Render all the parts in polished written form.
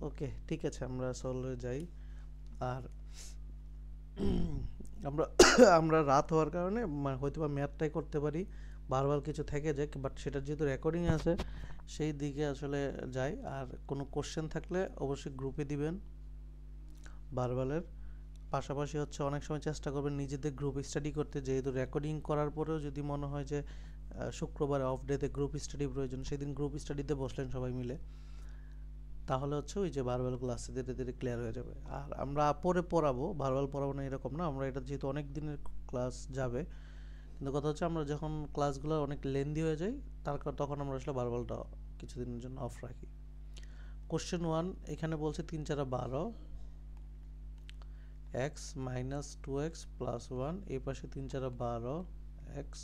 ওকে, ঠিক আছে, আমরা সলভে যাই। আর আমরা আমরা রাত হওয়ার কারণে হয়তো বা ম্যাথটাই করতে পারি, বারবার কিছু থেকে যায়, বাট সেটা যেহেতু রেকর্ডিং আছে সেই দিকে আসলে যাই। আর কোনো কোশ্চেন থাকলে অবশ্যই গ্রুপে দিবেন বারবারের। পাশাপাশি হচ্ছে অনেক সময় চেষ্টা করবেন নিজেদের গ্রুপ স্টাডি করতে, যেহেতু রেকর্ডিং করার পরেও যদি মনে হয় যে শুক্রবার অফ ডেতে গ্রুপ স্টাডি প্রয়োজন, সেদিন গ্রুপ স্টাডিতে বসলেন সবাই মিলে, তাহলে হচ্ছে ওই যে বারবার আস্তে ধীরে ধীরে ক্লিয়ার হয়ে যাবে। আর আমরা পরে পড়াবো, বারবার পড়াবো না এরকম না, আমরা এটা যেহেতু অনেক দিনের ক্লাস যাবে, কিন্তু কথা হচ্ছে আমরা যখন ক্লাসগুলো অনেক লেন্দি হয়ে যায় তখন আমরা আসলে বারবারটা কিছুদিনের জন্য অফ রাখি। কোশ্চেন ওয়ান এখানে বলছে 3×4 = 12, এক্স মাইনাস 2x প্লাস 1, এই পাশে 3×4 = 12, এক্স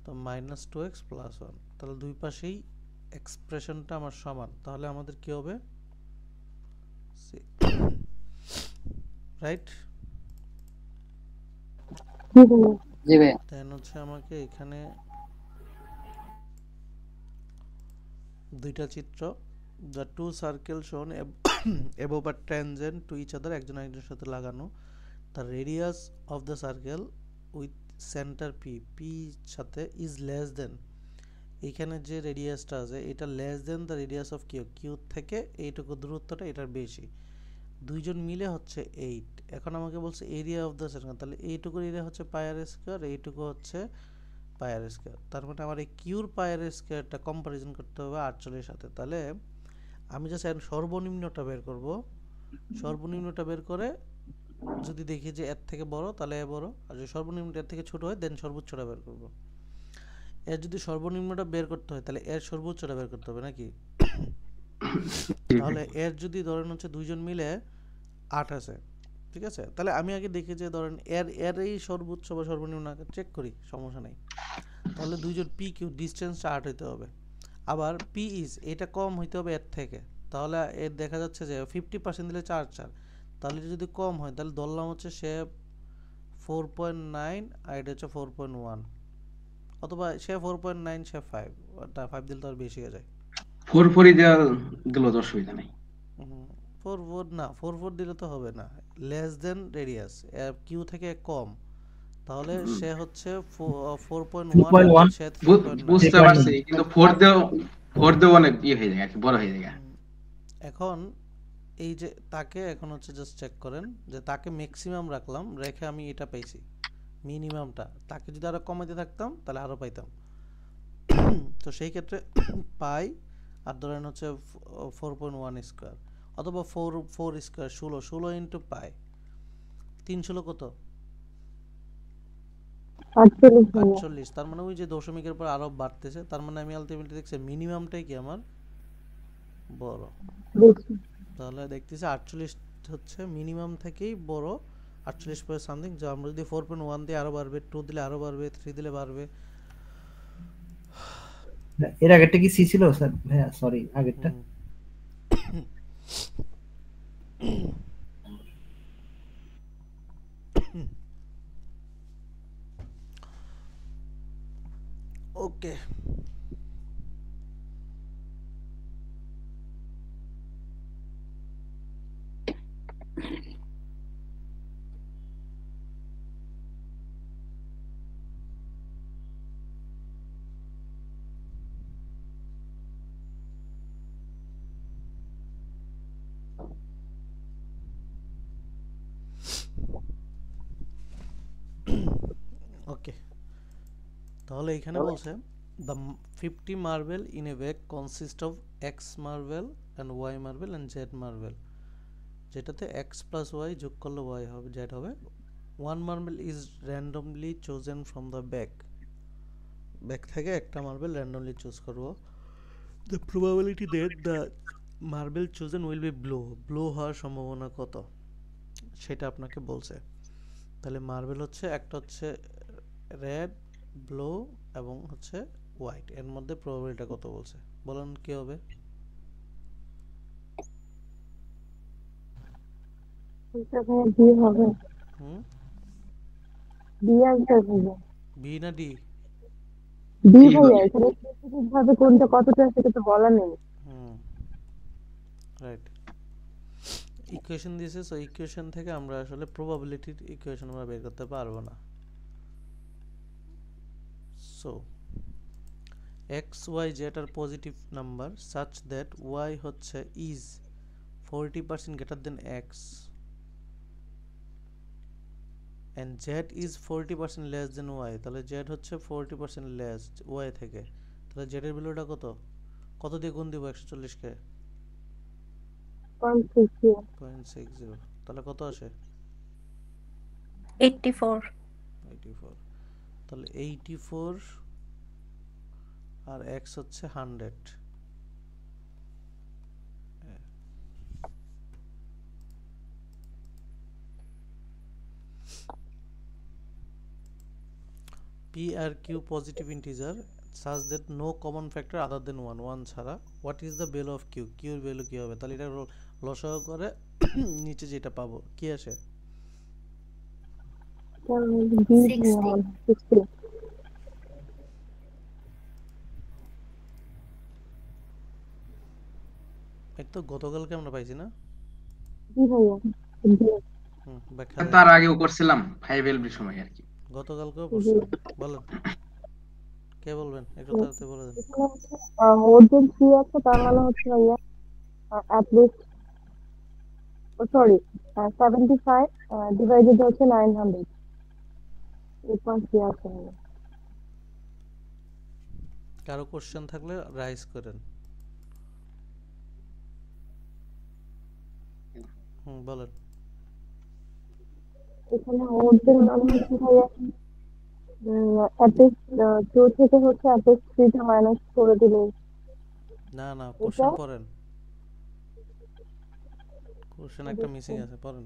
তো মাইনাস 2x প্লাস 1, তাহলে দুই পাশেই এক্সপ্রেশনটা আমার সমান, তাহলে আমাদের কি হবে, রাইট? জি ভাইয়া। জি ভাই। দেন হচ্ছে আমাকে এখানে দুইটা চিত্র, দ্য টু সার্কেল শোন above a tangent to each other, একজন একজনের সাথে লাগানো, the radius of the circle with center p সাথে is less than, এখানে যে রেডিয়াসটা আছে এটা less than the radius of Q থেকে এইটুকু দূরত্বটা এটার বেশি, দুইজন মিলে হচ্ছে 8। এখন আমাকে বলছে এরিয়া অফ দ্য সার্কেল, তাহলে এইটুকুর এরিয়া হচ্ছে পাই আর স্কোয়ার, এইটুকু হচ্ছে পাই আর স্কোয়ার, তার মানে আমার এই কিউর পাই আর স্কোয়ারটা কম্পারিজন করতে হবে 48 সাথে। তাহলে আমি জাস্ট সর্বনিম্নটা বের করব, সর্বনিম্নটা বের করে যদি দেখি যে এর থেকে বড় তাহলে এ বড়, আর যদি সর্বনিম্নটা এর থেকে ছোট হয় দেন সর্বোচ্চটা বের করব। এর যদি সর্বনিম্নটা বের করতে হয় তাহলে এর সর্বোচ্চটা বের করতে হবে নাকি? তাহলে এর যদি ধরেন হচ্ছে দুইজন মিলে 8 আছে, ঠিক আছে, তাহলে আমি আগে দেখি যে ধরেন এর এই সর্বোচ্চ বা সর্বনিম্ন চেক করি, সমস্যা নেই। তাহলে দুইজন পি কিউ ডিস্টেন্সটা 8 হইতে হবে, আবার পি ইজ এটা কম হইতে হবে এর থেকে, তাহলে এর দেখা যাচ্ছে যে 50% দিলে 4 তাহলে এটা যদি কম হয় তাহলে ধরলাম হচ্ছে সে 4.9 আর এটা হচ্ছে 4.1, অথবা সে 4.9 সে 5, ওটা 5 দিলে তো আর বেশি হয়ে যায়। 4 দেওয়া দিল তো অসুবিধা নেই। 4 না, 4 দিলে তো হবে না, লেস দেন রেডিয়াস কিউ থেকে কম, তাহলে সে হচ্ছে 4.1 আর 3.1 সে 3.9। বুঝতে পারছি, কিন্তু 4 দেও অনেক হয়ে যায় আর কি, বড় হয়ে যায়। এখন এই যে তাকে এখন হচ্ছে জাস্ট চেক করেন যে তাকে ম্যাক্সিমাম রাখলাম, রেখে আমি এটা পাইছি মিনিমামটা, তাকে যদি আরো কমাতে থাকতাম তাহলে আরো পাইতাম। তো সেই ক্ষেত্রে পাই, আর ধরেন হচ্ছে 4.1 স্কোয়ার, অথবা 4 স্কোয়ার 16 ইন্টু পাই, 3 কত, 48 ভাইয়া। 48, তার মানে ওই যে দশমিকের পর আরো বাড়তেছে, তার মানে আমি আলটিমেটলি দেখছি মিনিমামটাই কি আমার বড়। বেশি। তাহলে দেখতেছি 48 হচ্ছে মিনিমাম থেকেই বড়, 48 পয়েন্ট সামথিং, যা আমরা যদি 4.1 দিয়ে আরো বাড়বে, 2 দিলে আরো বাড়বে, 3 দিলে বাড়বে। এর আগেরটা কি সি ছিল স্যার? হ্যাঁ সরি, আগেরটা ওকে, ওকে, তাহলে এখানে বলছে the 50 marble in a bag consist of x marble and y marble and z marble, যেটাতে x plus y যোগ করলে y হবে, z হবে। one marble is randomly chosen from the bag, bag থেকে একটা মার্বেল র্যান্ডমলি চুজ করব, the probability that the marble chosen will be blue হওয়ার সম্ভাবনা কত সেটা আপনাকে বলছে। তাহলে মার্বেল হচ্ছে একটা হচ্ছে রেড, ব্লু এবং হচ্ছে হোয়াইট, এর মধ্যে প্রবাবিলিটি কত বলছে, বলেন কি হবে? এটা ভাইয়া বি হবে। হুম, বি আনসার ভাইয়া। বি না ডি? বি ভাইয়া, এখানে স্পেসিফিক ভাবে কোনটা কতটা সেটা তো বলা নেই। হুম, রাইট। ইকুয়েশন দিয়েছে, সো ইকুয়েশন থেকে আমরা আসলে প্রবাবিলিটির ইকুয়েশন আমরা বের করতে পারবো না। সো এক্স ওয়াই জেড আর positive number such that Y হচ্ছে is 40% greater than X and z is 40% less than y, তাহলে z হচ্ছে 40% লেস y থেকে, তাহলে z এর ভ্যালুটা কত, কত দিয়ে গুণ দিব 140 কে? 0.60, তাহলে কত আসে? 84 84, তাহলে 84 আর x হচ্ছে 100। P R Q positive integer such that no common factor other than 1 ছাড়া, what is the value of Q? Q এর ভ্যালু কি হবে? তাহলে এটা লসাগু করে নিচে যেটা পাবো কি আসে? 60 এই তো গতকালকে আমরা পাইছি না? জি ভাইয়া ব্যাখ্যা দেন। তার আগেও করছিলাম 5 এর সময় আর কি। গতকালকেও পড়ছিলাম, বলেন কে বলবেন, একটু তাড়াতাড়ি বলে দেন। মোর দেন 3 আছে, তার মানে হচ্ছে ভাইয়া at least সরি 75 ডিভাইডেড হচ্ছে 900, 8.3 আছে ভাইয়া। কারো কোশ্চেন থাকলে রাইজ করেন। বলেন। এখানে মোর দেন মানে হচ্ছে ভাইয়া অ্যাপেক্স 2 থেকে হচ্ছে অ্যাপেক্স 3 টা মাইনাস করে দিলে না না, কোশ্চেন পড়েন, কোশ্চেন একটা মিসিং আছে, পড়েন।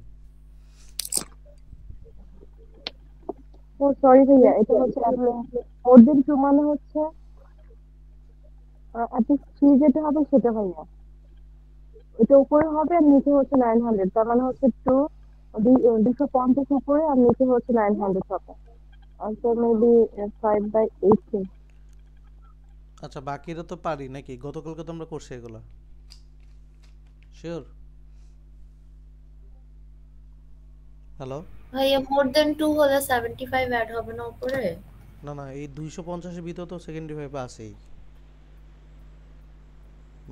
ও সরি ভাইয়া, এটা হচ্ছে মোর দেন 2 মানে হচ্ছে অ্যাপেক্স 3 যেটা হবে সেটা ভাইয়া, এটা উপরে হবে আর নিচে হচ্ছে 900, তার মানে হচ্ছে 250 উপরে আর নিচে হচ্ছে 900 হবে। Answer maybe 5/18। আচ্ছা বাকিরা তো পারি নাকি? গতকালকে তো আমরা করছি এগুলা, শিওর? হ্যালো, ভাইয়া মোর দেন 2 হলে 75 অ্যাড হবে না উপরে? না না, এই 250 এর ভিতর তো সেকেন্ডারি ভাইবে আছেই।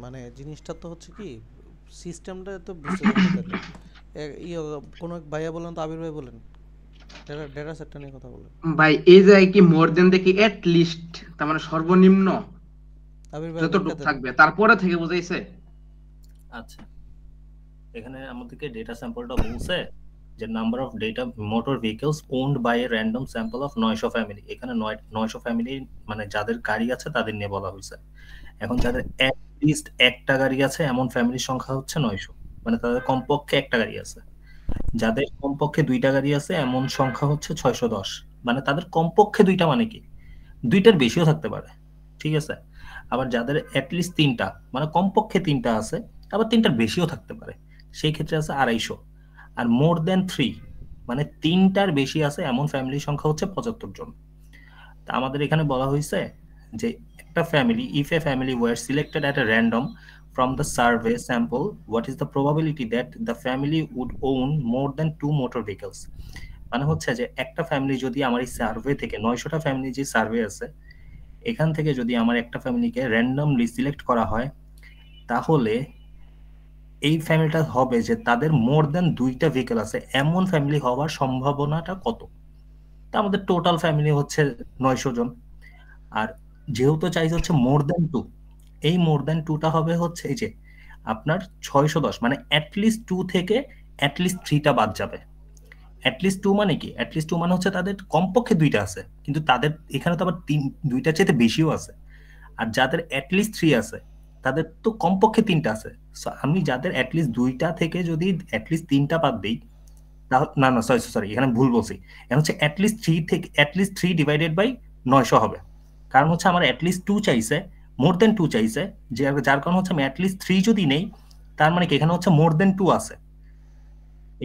মানে জিনিসটা তো হচ্ছে কি, সিস্টেমটা তো বুঝতে পারতেন। কোন এক ভাইয়া বলেন তো, আবির ভাই বলেন, ডেটা সেটটা নিয়ে কথা বলেন। ভাই এই জায়গায় কি মোর দেন দেখি এট লিস্ট, তার মানে সর্বনিম্ন আবির ভাই যতটুকু ব্যাখ্যা দেন। থাকবে তারপরে থেকে বুঝাইছে। আচ্ছা, এখানে আমাদেরকে ডেটা স্যাম্পলটা বলছে যে number of data motor vehicles owned by a random sample of 900 family. এখানে 900 ফ্যামিলি মানে যাদের গাড়ি আছে তাদের নিয়ে বলা হয়েছে। এখন যাদের অ্যাট লিস্ট একটা গাড়ি আছে এমন ফ্যামিলির সংখ্যা হচ্ছে 900, মানে তাদের কমপক্ষে একটা গাড়ি আছে। যাদের কমপক্ষে দুইটা গাড়ি আছে এমন সংখ্যা হচ্ছে 610, মানে তাদের কমপক্ষে দুইটা মানে কি দুইটার বেশিও থাকতে পারে, ঠিক আছে। আবার যাদের অ্যাটলিস্ট তিনটা মানে কমপক্ষে তিনটা আছে, আবার তিনটার বেশিও থাকতে পারে, সেই ক্ষেত্রে আছে 250। আর মোর দেন 3 মানে তিনটার বেশি আছে এমন ফ্যামিলির সংখ্যা হচ্ছে 75 জন। তা আমাদের এখানে বলা হয়েছে যে একটা family, if a family were selected at a random from the survey sample, what is the probability that the family would own more than 2 motor vehicles? মানে হচ্ছে যে একটা ফ্যামিলি যদি আমার এই সার্ভে থেকে 900টা ফ্যামিলি যে সার্ভে আছে এখান থেকে যদি আমার একটা ফ্যামিলিকে র্যান্ডমলি সিলেক্ট করা হয়, তাহলে এই ফ্যামিলিটা হবে যে তাদের মোর দেন 2টা ভেহিকল আছে এমন ফ্যামিলি হওয়ার সম্ভাবনাটা কত। তা আমাদের টোটাল ফ্যামিলি হচ্ছে 900 জন, আর যেহেতু চাইছে হচ্ছে মোর দেন 2, এই মোর দেন 2টা হবে হচ্ছে এই যে আপনার 610, মানে অ্যাটলিস্ট 2 থেকে অ্যাটলিস্ট 3টা বাদ যাবে। অ্যাটলিস্ট 2 মানে কি? অ্যাটলিস্ট 2 মানে হচ্ছে তাদের কমপক্ষে 2টা আছে, কিন্তু তাদের এখানে তো আবার 2টার চাইতে বেশিও আছে। আর যাদের অ্যাটলিস্ট 3 আছে তাদের তো কমপক্ষে 3টা আছে। সো আমি যাদের অ্যাটলিস্ট 2টা থেকে যদি অ্যাটলিস্ট 3টা বাদ দেই, তাহলে না না সরি এখানে ভুল বলছি। এখন হচ্ছে অ্যাটলিস্ট 3 থেকে অ্যাটলিস্ট 3 ডিভাইডেড বাই 900 হবে, কারণ হচ্ছে আমার অ্যাটলিস্ট 2 চাইছে, মোর দেন 2 চাইছে, যার কারণ হচ্ছে আমি অ্যাটলিস্ট 3 যদি নেই তার মানে কি এখানে হচ্ছে মোর দেন 2 আছে।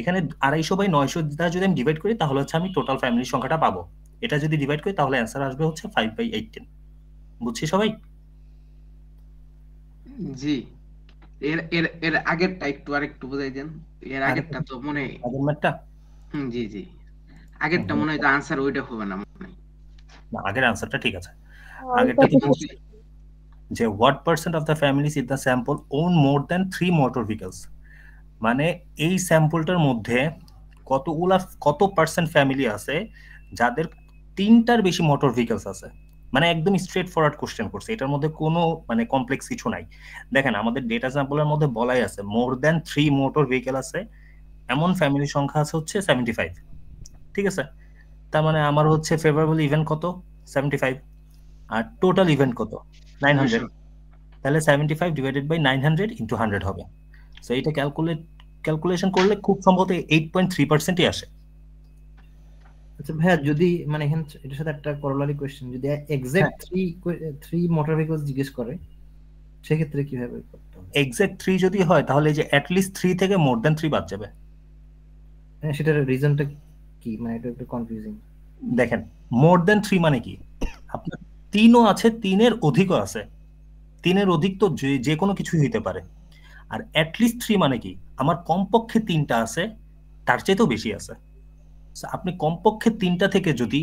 এখানে 250/900 যদি আমি ডিভাইড করি তাহলে হচ্ছে আমি টোটাল ফ্যামিলির সংখ্যাটা পাবো। এটা যদি ডিভাইড করি তাহলে অ্যান্সার আসবে হচ্ছে 5/18। বুঝছি সবাই? জি, এর এর এর আগেরটা একটু আরেকটু বুঝাই দেন। এর আগেরটা তো মনে হয় আগের ম্যাথটা জি জি আগেরটা মনে হয় তো আনসার ওইটা হবে না মনে হয়। না, আগের আনসারটা ঠিক আছে। আমি আগেরটা তো তো বলছি যে what percent of the families in the sample own more than 3 motor vehicles, মানে এই স্যাম্পলটার মধ্যে কত পার্সেন্ট ফ্যামিলি আছে যাদের 3টার বেশি মোটর ভেহিকলস আছে। মানে একদম স্ট্রেট ফরওয়ার্ড কোশ্চেন করছে, এটার মধ্যে কোনো মানে কমপ্লেক্স কিছু নাই। দেখেন আমাদের ডেটা স্যাম্পলের মধ্যে বলাই আছে মোর দ্যান 3 মোটর ভেহিকল আছে, এমন ফ্যামিলির সংখ্যা আছে হচ্ছে 75। ঠিক আছে, তার মানে আমার হচ্ছে ফেভারেবল ইভেন্ট কত 75, আর টোটাল ইভেন্ট কত 900। তাহলে 75 ডিভাইডেড বাই 900 ইনটু 100 হবে। সো এটা ক্যালকুলেশন করলে খুব সম্ভবত 8.3%ই আসে। আচ্ছা ভাইয়া, যদি মানে এখানে এটার সাথে একটা করোলারি কোশ্চেন, যদি এক্সাক্ট 3 মোটর ভেহিকলস জিজ্ঞেস করে সেক্ষেত্রে কিভাবে করতে হবে? এক্সাক্ট 3 যদি হয় তাহলে যে অ্যাটলিস্ট 3 থেকে মোর দ্যান 3 বাদ যাবে। হ্যাঁ, সেটার রিজনটা কি? মানে এটা একটু কনফিউজিং। দেখেন মোর দ্যান 3 মানে কি, আপনার 3ও আছে, 3-এর অধিকও আছে, 3-এর অধিক তো যে কোনো কিছুই হইতে পারে। আর অ্যাটলিস্ট 3 মানে কি, আমার কমপক্ষে 3টা আছে, তার চাইতেও বেশি আছে। So, আপনি কমপক্ষে 3টা থেকে যদি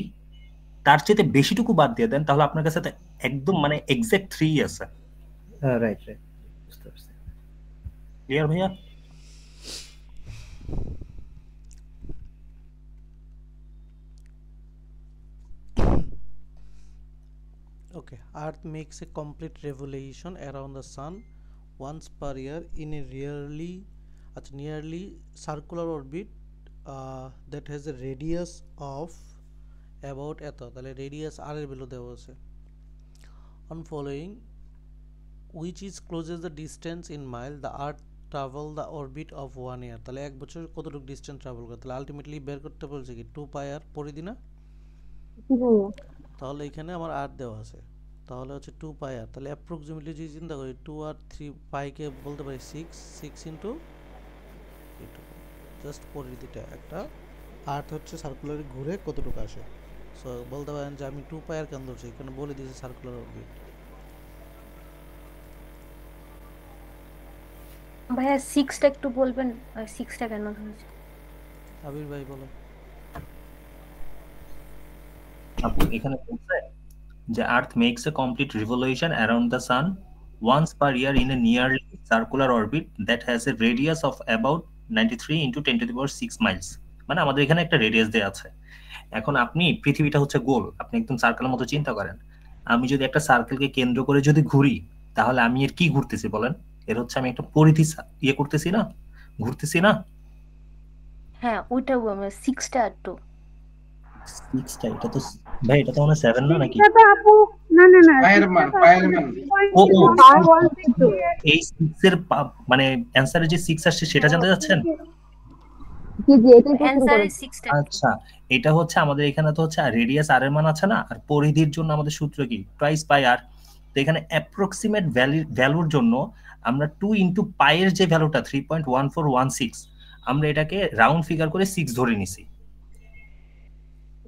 তার চাইতে বেশিটুকু বাদ দিয়ে দেন তাহলে আপনার কাছে তো একদম মানে এক্সাক্ট 3 আছে। রাইট, বুঝতে পারছি। ক্লিয়ার ভাইয়া? Okay, Earth makes a complete revolution around the sun once per year in a nearly circular orbit that has a radius of about এত, তাহলে রেডিয়াস আর এর ভ্যালু দেওয়া আছে। On following which is closes the distance in mile the earth travel the orbit of 1 year, তাহলে এক বছর কতটুকু distance travel করে, তাহলে আলটিমেটলি বের করতে বলছে কি 2 পাই আর পরিধি না, কি ভাইয়া? তাহলে এখানে আমার আর দেওয়া আছে, তাহলে হচ্ছে 2 পাই আর, তাহলে অ্যাপ্রক্সিমেটলি যদি চিন্তা করি 2 আর 3 পাইকে বলতে পারি 6 ইন্টু জাস্ট পরিধিটা একটা আর্থ হচ্ছে সার্কুলারে ঘুরে কতটুকু আসে। সো বলতে পারেন যে আমি 2 পাই আর কেন ধরছি, এখানে বলে দিয়েছি সার্কুলার অরবিট। ভাইয়া 6টা একটু বলবেন, 6টা কেন ধরেছে? আবির ভাই বলো। আপু এখানে বলছে যে earth makes a complete revolution around the sun once per year in a nearly circular orbit that has a radius of about 93 into 10⁶ miles. মানে আমাদের এখানে একটা রেডিয়াস দেওয়া আছে। এখন আপনি পৃথিবীটা হচ্ছে গোল, আপনি একদম সার্কেলের মতো চিন্তা করেন। আমি যদি একটা সার্কেলকে কেন্দ্র করে যদি ঘুরি তাহলে আমি এর কি ঘুরতেছি বলেন? এর হচ্ছে আমি একটা পরিধি করতেছি না, ঘুরতেছি না। হ্যাঁ, ওইটা 6টা একটু 6টা, এটা তো ভাই এটা তো মানে 7 না নাকি? এটা তো আপু না ফায়ারম্যান ও তো এই 6 এর মানে অ্যানসারে যে 6 আসছে সেটা জানতে যাচ্ছেন? জি জি, এটাই প্রশ্ন অ্যানসারে করেছি। 6টা। আচ্ছা, এটা হচ্ছে আমাদের এখানে তো হচ্ছে রেডিয়াস আর এর মান আছে না, আর পরিধির জন্য আমাদের সূত্র কি টুয়াইস পাই আর। তো এখানে অ্যাপ্রক্সিমেট ভ্যালুর জন্য আমরা 2 ইনটু পাই এর যে ভ্যালুটা 3.1416 আমরা এটাকে রাউন্ড ফিগার করে 6 ধরে নিছি।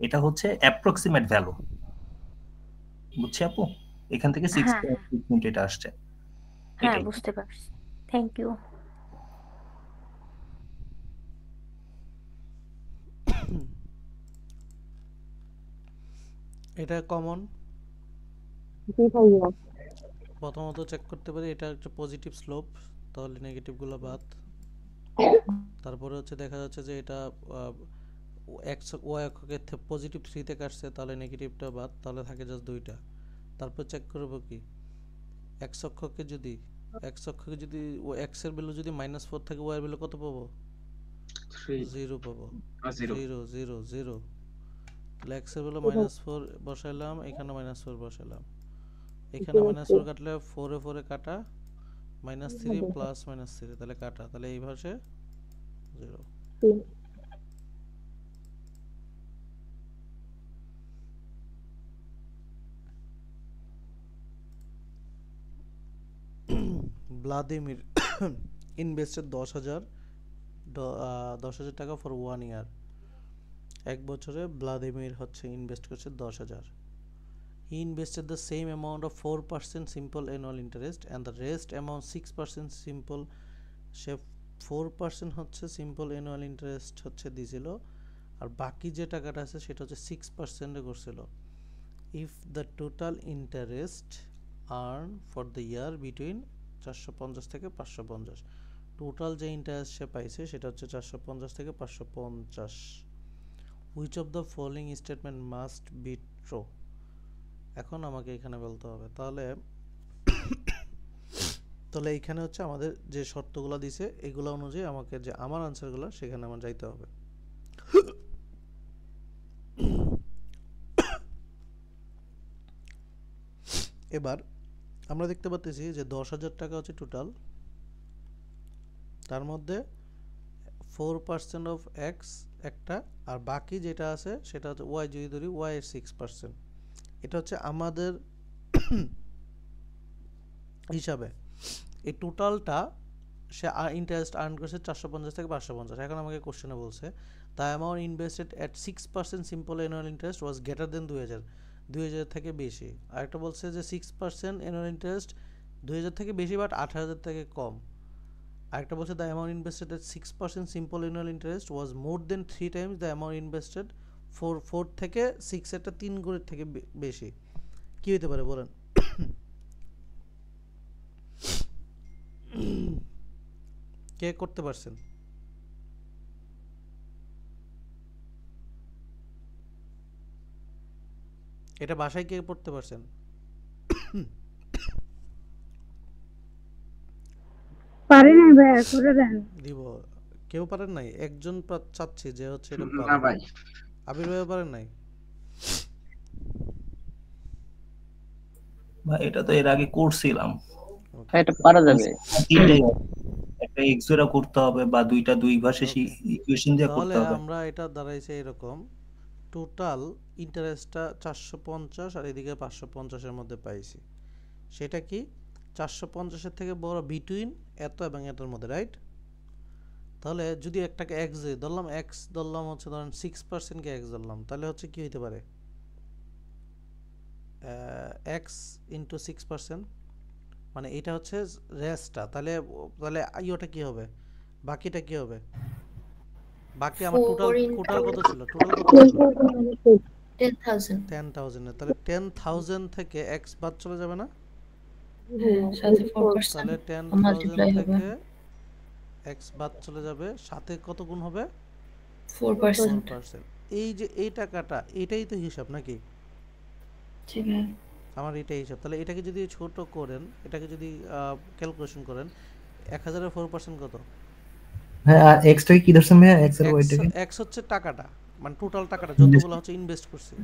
এটা হচ্ছে অ্যাপ্রক্সিমেট ভ্যালু, বুঝছি আপু? এখান থেকে 6 এটা আসছে। হ্যাঁ, এটাই। বুঝতে পারছি। Thank you. এটা কমন, জি ভাইয়া। প্রথমত চেক করতে পারি এটা একটা পজিটিভ স্লোপ, তাহলে নেগেটিভগুলো বাদ। তারপরে হচ্ছে দেখা যাচ্ছে যে এটা এক্স ওয়াই অক্ষকে পজিটিভ 3 থেকে আসছে, তাহলে নেগেটিভটা বাদ, তাহলে থাকে জাস্ট 2টা। তারপর চেক করব কি এক্স অক্ষকে যদি ও এক্স এর ভ্যালু যদি -4 থাকে ওয়াই এর ভ্যালু কত পাবো? 0 পাবো। 0 তাহলে এক্স এর ভ্যালু -4 বসাইলাম, এখানে -4 বসাইলাম, এখানে -4 কাটলে 4 এ 4 এ কাটা, -3 প্লাস -3 তাহলে কাটা, তাহলে এই ভাষে 0। ভ্লাদিমির ইনভেস্টেড 10,000 টাকা ফর 1 ইয়ার। এক বছরে ভ্লাদিমির হচ্ছে ইনভেস্ট করছে 10,000। he invested the same amount of 4% simple annual interest and the rest amount 6% simple সে 4% হচ্ছে সিম্পল অ্যানুয়াল ইন্টারেস্ট হচ্ছে দিছিল আর বাকি যে টাকাটা আছে সেটা হচ্ছে 6% এ করছিল if the total interest earned for the year between 450 থেকে 550 টোটাল যে ইন্টারেস্ট সে পাইছে সেটা হচ্ছে 450 থেকে 550 which of the following statement must be true এখন আমাকে এখানে বলতে হবে তাহলে এখানে হচ্ছে আমাদের যে শর্তগুলো দিয়েছে এগুলো অনুযায়ী আমাকে যে আমার আনসারগুলো সেখানে আমার যাইতে হবে এবার আমরা দেখতে পাচ্ছি যে 10,000 টাকা হচ্ছে টোটাল তার মধ্যে 4% অফ x একটা আর বাকি যেটা আছে সেটা হচ্ছে y যদি ধরি y এর 6% এটা হচ্ছে আমাদের হিসাবে এই টোটালটা সে ইন্টারেস্ট আর্ন করেছে 450 থেকে 550 এখন আমাকে কোশ্চেনে বলছে the amount invested at 6% simple annual interest was greater than 2000 থেকে বেশি আর একটা বলছে যে 6% annual interest 2000 থেকে বেশি বাট 8000 থেকে কম আরেকটা বলছে the amount invested at 6% simple annual interest was more than 3 times the amount invested 4 থেকে 6 এটা 3 গুণের থেকে বেশি কি হতে পারে বলেন কে করতে পারছেন এটা বাসায় কে পড়তে পারছেন পারি নাই ভাইয়া করে দেন দিব কেউ পারেন নাই একজন চাচ্ছি যে হচ্ছে এটা না ভাই আবির ভাই পারেন নাই ভাই এটা তো এর আগে করছিলাম এটা পারা যাবে একটা এক্সরা করতে হবে বা দুইটা দুই ভাষে ইকুয়েশন দিয়ে করতে হবে তাহলে আমরা এটা দাঁড়াইছে এরকম টোটাল ইন্টারেস্টটা 450 আর এদিকে 550 এর মধ্যে পাইছি সেটা কি 450 এর থেকে বড় বিটুইন এত এবং এটার মধ্যে রাইট তাহলে যদি একটাকে x ধরলাম x ধরলাম হচ্ছে ধরেন 6% কে x ধরলাম তাহলে হচ্ছে কি হতে পারে x into 6% মানে এটা হচ্ছে রেস্টটা তাহলে ইওটা কি হবে বাকিটা কি হবে বাকি আমার টোটাল কত ছিল টোটাল কত ছিল 10,000 তাহলে 10,000 থেকে x বাদ চলে যাবে না সাথে 4% তাহলে 10,000 থেকে x বাদ চলে যাবে সাথে কত গুণ হবে 4% এই যে এই টাকাটা এটাই তো হিসাব নাকি ঠিক আছে আমার এটাই হিসাব তাহলে এটাকে যদি ছোট করেন এটাকে যদি ক্যালকুলেশন করেন 1000 এর 4% কত হ্যাঁ আর x টাকে কি ধরছেন ভাই x এর ওইটাকে x হচ্ছে টাকাটা মানে টোটাল টাকাটা যতগুলো হচ্ছে ইনভেস্ট করছি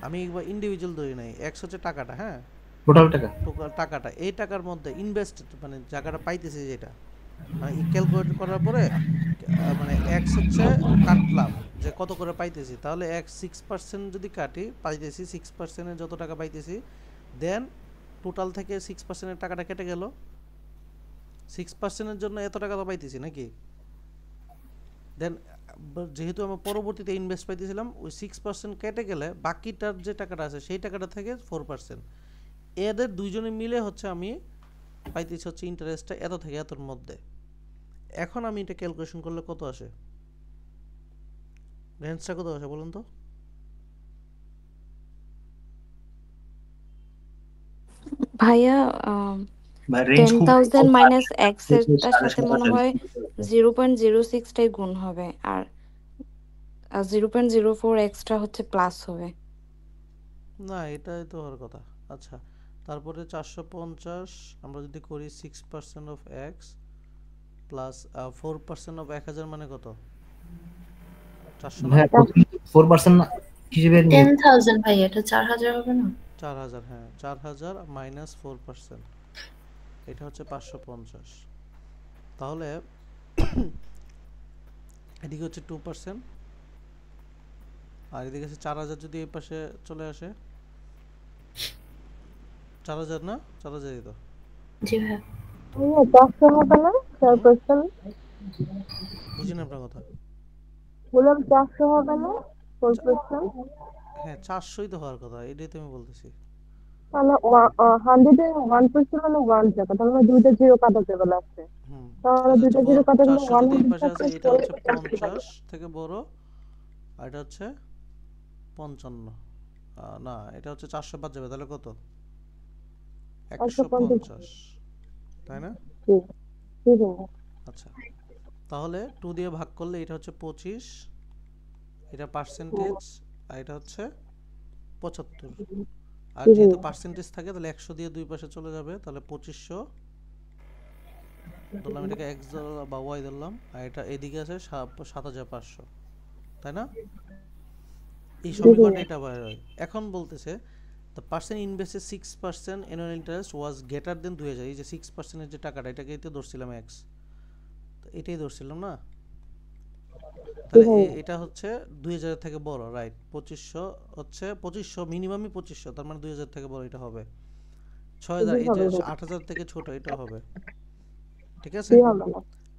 আমি একবার ইন্ডিভিজুয়াল ধরি নাই x হচ্ছে টাকাটা হ্যাঁ টোটাল টাকাটা এই টাকার মধ্যে ইনভেস্ট মানে টাকাটা পাইতেছি যেটা মানে ক্যালকুলেট করার পরে মানে x হচ্ছে কাটলাম যে কত করে পাইতেছি তাহলে x 6% যদি কাটি পাইতেছি 6% এর যত টাকা পাইতেছি দেন টোটাল থেকে 6% এর টাকাটা কেটে গেল 6% এর জন্য এত টাকা তো পাইতেছি নাকি দেন যেহেতু আমরা পরবর্তীতে ইনভেস্ট পাইতেছিলাম ওই 6% কেটে গেলে বাকিটার যে টাকাটা আছে সেই টাকাটা থেকে 4% এদের দুইজনে মিলে হচ্ছে আমি পাইতেছি হচ্ছে ইন্টারেস্টটা এত থেকে এতর মধ্যে এখন আমি এটা ক্যালকুলেশন করলে কত আসে রেঞ্জটা কত আসে বলুন তো ভাইয়া 10,000 মাইনাস x এর সাথে মনে হয় 0.06 টাই গুণ হবে আর 0.04 এক্সট্রা হচ্ছে প্লাস হবে না এটাই তো হওয়ার কথা আচ্ছা তারপরে 450 আমরা যদি করি 6% অফ x প্লাস 4% অফ 1000 মানে কত 4% হিসেবে 10,000 ভাই এটা 4000 হবে না 4000 হ্যাঁ 4000 মাইনাস 4% এটা হচ্ছে 550 তাহলে এদিকে হচ্ছে 2% আর এদিকে আছে 4000 যদি এই পাশে চলে আসে 4000 না 4000 তো জি ভাই ওই 400 হবে না 4% বুঝিনা আপনার কথা বললাম 400 হবে না 4% হ্যাঁ 400ই তো হওয়ার কথা, এটাই তো আমি বলতেছি। তাহলে 100 এ 1% মানে 1 টাকা, তাহলে দুইটা জিরো কাটা যাবে লাস্টে। হুম তাহলে আচ্ছা দুইটা আচ্ছা, জিরো বড় কাটা গেলে 400 যদি এই 100 পাশে আছে, এটা হচ্ছে 50 থেকে বড়, আর এটা হচ্ছে 55। না এটা হচ্ছে 400 বাদ যাবে, তাহলে কত? 150, তাই না? আচ্ছা, তাহলে 2 দিয়ে ভাগ করলে এটা হচ্ছে 25, এটা পার্সেন্টেজ, আর এটা হচ্ছে 75। আর যেহেতু পার্সেন্টেজ থাকে তাহলে 100 দিয়ে দুই পাশে চলে যাবে, তাহলে 2500 ধরলাম, এটাকে x বা y ধরলাম, আর এটা এদিকে আছে 7500, তাই না? এই সমীকরণটা এটা বাইরে হয়। এখন বলতেছে the person invested 6% annual interest was greater than 2000, এই যে 6% এর যে টাকাটা, এটাকে তো ধরছিলাম x, তো এটাই ধরছিলাম না, তাহলে এটা হচ্ছে 2000 থেকে বড়, রাইট? 2500 হচ্ছে 2500 মিনিমামই 2500, তার মানে 2000 থেকে বড় এটা হবে। 6000 এই যে 8000 থেকে ছোট এটা হবে, ঠিক আছে?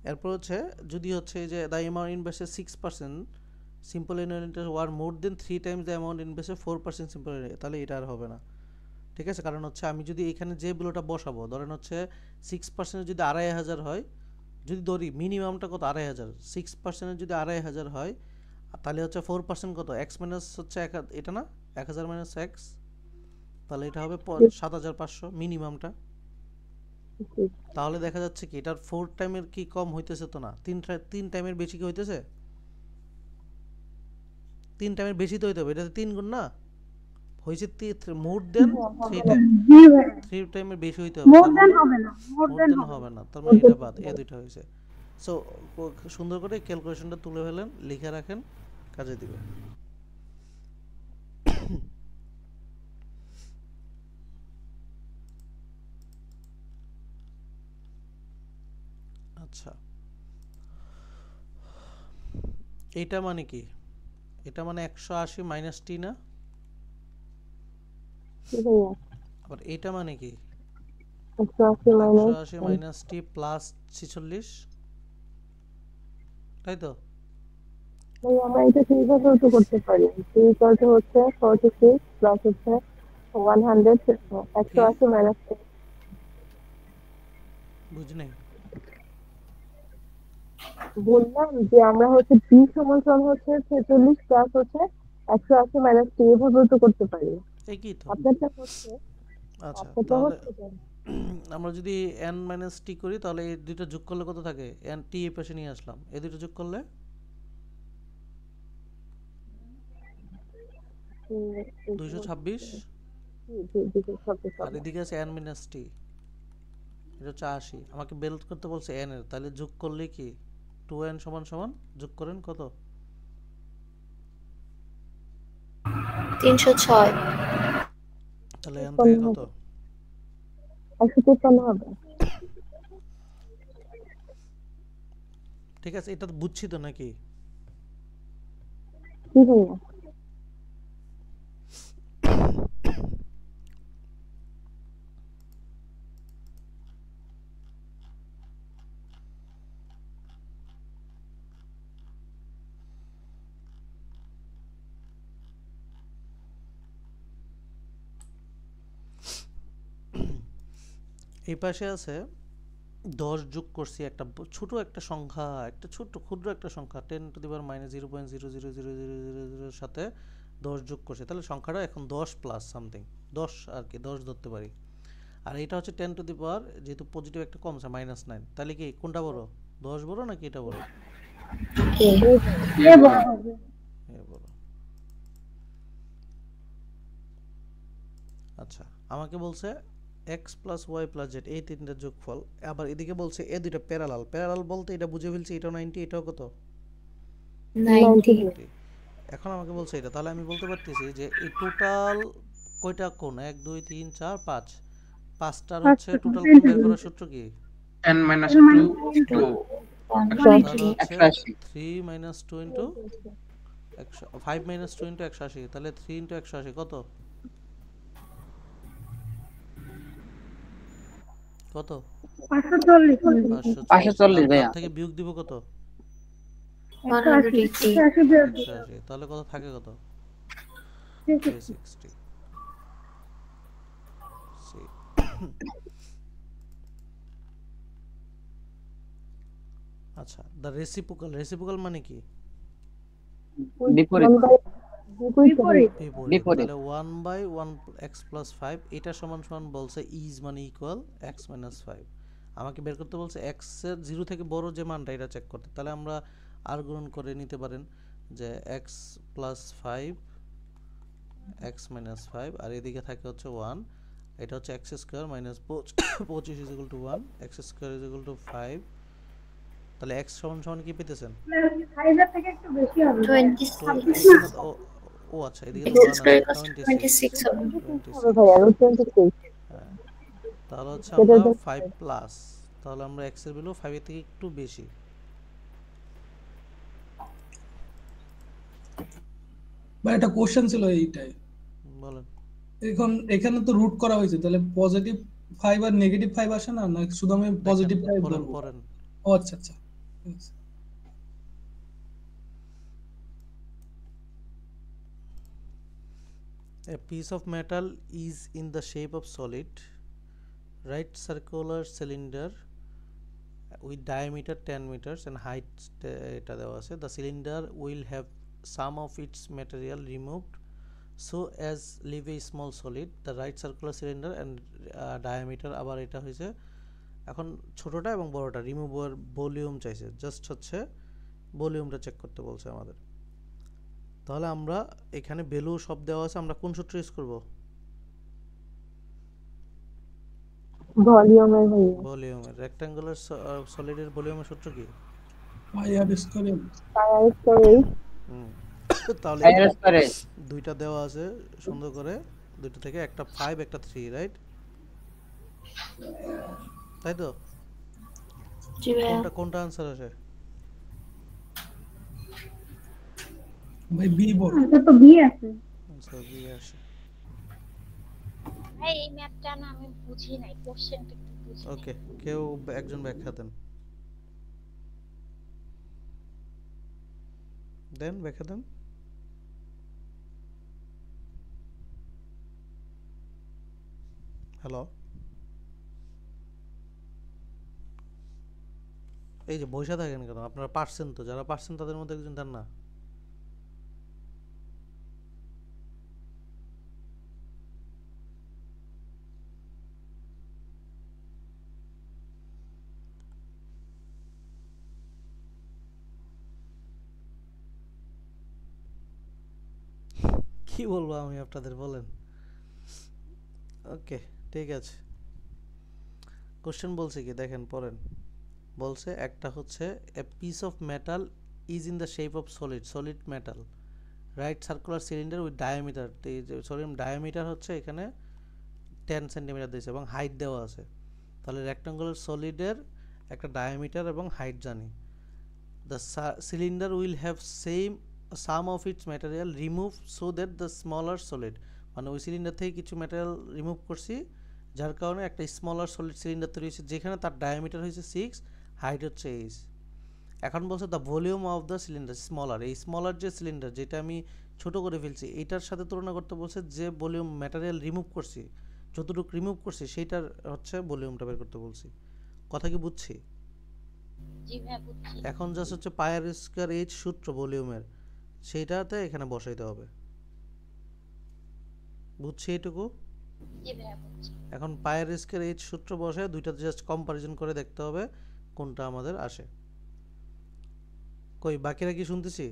এরপর হচ্ছে যদি হচ্ছে এই যে the amount invested 6% simple annual interest were more than 3 times the amount invested 4% simple annual, তাহলে এটা আর হবে না, ঠিক আছে? কারণ হচ্ছে আমি যদি এখানে যে ভ্যালুটা বসাবো, ধরেন হচ্ছে 6% যদি 2500 হয়, যদি ধরি মিনিমামটা কত 2500, 6% যদি 2500 হয়, তাহলে হচ্ছে 4% কত, x মাইনাস হচ্ছে এটা না 1000 মাইনাস x, তাহলে এটা হবে 7500 মিনিমামটা। তাহলে দেখা যাচ্ছে কি এটার 4 টাইমের কি কম হইতেছে তো না, 3 টাইমের বেশি কি হইতেছে? 3 টাইমের বেশি তো হইতে হবে, এটা 3 গুণ না হইছে, মোর দেন 3 টাইম, 3 টাইমের বেশি হইতে হবে, মোর দেন হবে না, মোর দেন হবে না, তার মানে এটা বাদ, এই দুইটা হইছে। সো সুন্দর করে ক্যালকুলেশনটা তুলে ফেলেন, লিখে রাখেন, কাজে দিবে। আচ্ছা, এটা মানে কি? এটা মানে 180 মাইনাস টি না? আবার এটা মানে কি? 180 মাইনাস টি প্লাস 46, তাই তো? আমরা এটা কিভাবে তো করতে পারি? টি হচ্ছে 46 প্লাস হচ্ছে 100, 180 মাইনাস, বুঝনি? বললাম যে আমরা হচ্ছে টি সমান হচ্ছে 46 প্লাস হচ্ছে 180 মাইনাস টি, এভাবে তো করতে পারি। এই কি তো আপনারটা হচ্ছে, আচ্ছা, তাহলে আমরা যদি n মাইনাস টি করি, তাহলে এই দুটো যোগ করলে কত থাকে? n টি এই পাশে নিয়ে আসলাম, এই দুটো যোগ করলে 226, আর এদিকে আছে n মাইনাস টি, এটা হচ্ছে 80। আমাকে বের করতে বলছে n এর, তাহলে যোগ করলে কি 2n সমান সমান, যোগ করেন কত? 306। তাহলে n থেকে কত? 153 হবে। ঠিক আছে, এটা তো বুঝছি তো নাকি? কি ভাইয়া? এই পাশে আছে 10 যোগ করছি একটা ছোট একটা সংখ্যা, একটা ছোট ক্ষুদ্র একটা সংখ্যা 10 টু দি পাওয়ার মাইনাস 0.00000 সাথে 10 যোগ করছে, তাহলে সংখ্যাটা এখন 10 প্লাস সামথিং, 10 আর কি 10 ধরতে পারি। আর এটা হচ্ছে 10 টু দি পাওয়ার, যেহেতু পজিটিভ একটা কমছে -9, তাহলে কি কোনটা বড়? 10 বড় নাকি এটা বড়? এ বড় হবে। বড়। আচ্ছা, আমাকে বলছে x plus y plus z এই তিনটা যোগফল, আবার এদিকে বলছে এই দুইটা প্যারালাল। প্যারালাল বলতে এটা বুঝে ফেলছি, এটাও 90, এটাও কত? 90। এখন আমাকে বলছে এটা, তাহলে আমি বলতে পারতেছি যে এই টোটাল কয়টা কোণ? 1 2 3 4 5, পাঁচটার হচ্ছে টোটাল কোণ বের করার সূত্র কি? n minus 2 3 minus 2 into 5 minus 2 into 180, তাহলে 3 into 180 কত? কত? 540 ভাইয়া। থেকে বিয়োগ দিব কত? 180। তাহলে কত থাকে? কত 360 সি আচ্ছা দ্য রেসিপ্রোকাল মানে কি বিপরীত বিপরীত বিপরীত তাহলে 1 বাই 1 x প্লাস 5 এটা সমান সমান বলছে ইজ মানে ইকুয়াল x মাইনাস 5 আমাকে বের করতে বলছে x এর 0 থেকে বড় যে মানটা এটা চেক করতে তাহলে আমরা আর গুণন করে নিতে পারেন যে x প্লাস 5 x মাইনাস 5 আর এদিকে থাকে হচ্ছে 1 এটা হচ্ছে x square minus 25 is equal two 1 x square is equal two 5 তাহলে x সমান সমান কি পেতেছেন 5 থেকে একটু বেশি হবে 26 ও আচ্ছা এদিকে x স্কয়ার 26 হবে হবে ভাইয়া রুট 26 তাহলে হচ্ছে আমরা 5 প্লাস তাহলে আমরা x এর ভ্যালু 5 এর থেকে একটু বেশি বা একটা কোশ্চেন ছিল এইটাই বলেন এখন এখানে তো রুট করা হয়েছে তাহলে পজিটিভ 5 আর নেগেটিভ 5 আসে না না শুধু আমি পজিটিভ 5 ধরব পড়েন ও আচ্ছা আচ্ছা A piece of metal is in the shape of solid right circular cylinder with diameter 10 meters and height এটা দেওয়া আছে the cylinder will have some of its material removed so as leave a small solid the right circular cylinder and diameter আবার এটা হইছে এখন ছোটটা এবং বড়টা রিমুভার ভলিউম চাইছে জাস্ট হচ্ছে ভলিউমটা চেক করতে বলছে আমাদের তাহলে আমরা এখানে ভ্যালু সব দেওয়া আছে আমরা কোন সূত্র ইউজ করব ভলিউমের রেক্ট্যাঙ্গুলার সলিডের ভলিউমের সূত্র কি পাই আর স্কয়ার তাহলে দুইটা দেওয়া আছে সুন্দর করে দুটো থেকে একটা 5 একটা 3 রাইট তাই তো জি ভাইয়া কোনটা आंसर আছে ভাই বি বল এটা তো বি আছে आंसर বি আছে ভাই এই ম্যাথটা না আমি বুঝি নাই কোশ্চেনটা একটু বুঝি ওকে কেউ একজন ব্যাখ্যা দেন ব্যাখ্যা দেন হ্যালো এই যে বসে থাকেন কেন আপনারা পারছেন তো যারা পারছেন তাদের মধ্যে একজন দেন না কি বলবো আমি আপনাদের বলেন ওকে ঠিক আছে কোশ্চেন বলছে কি দেখেন পড়েন বলছে একটা হচ্ছে a piece of metal is in the shape of solid metal right circular cylinder with diameter solid diameter হচ্ছে এখানে 10 সেন্টিমিটার দিয়েছে এবং হাইট দেওয়া আছে তাহলে রেক্ট্যাঙ্গুলার সলিডের একটা ডায়ামিটার এবং হাইট জানি the cylinder will have some of its material removed so that the smaller solid মানে ওই সিলিন্ডার থেকে কিছু ম্যাটেরিয়াল রিমুভ করছি যার কারণে একটা স্মলার সলিড সিলিন্ডার তৈরি হয়েছে যেখানে তার ডায়ামিটার হয়েছে 6 হাইট হচ্ছে 8 এখন বলছে the volume of the cylinder smaller এই স্মলার যে সিলিন্ডার যেটা আমি ছোট করে ফেলছি এটার সাথে তুলনা করতে বলছে যে ভলিউম ম্যাটেরিয়াল রিমুভ করছি যতটুকু রিমুভ করছি সেইটার হচ্ছে ভলিউমটা বের করতে বলছি কথা কি বুঝছি জি ভাই বুঝছি এখন জাস্ট হচ্ছে পাই আর স্কয়ার এইচ সূত্র ভলিউমের সেইটাতে এখানে বসাইতে হবে বুঝছি এটুকু জি ভাই বুঝছি এখন পাই আর স্কয়ার এইচ সূত্র বসায় দুইটা জাস্ট কম্পারিজন করে দেখতে হবে কোনটা আমাদের আসে কই বাকিরা কি শুনতেছি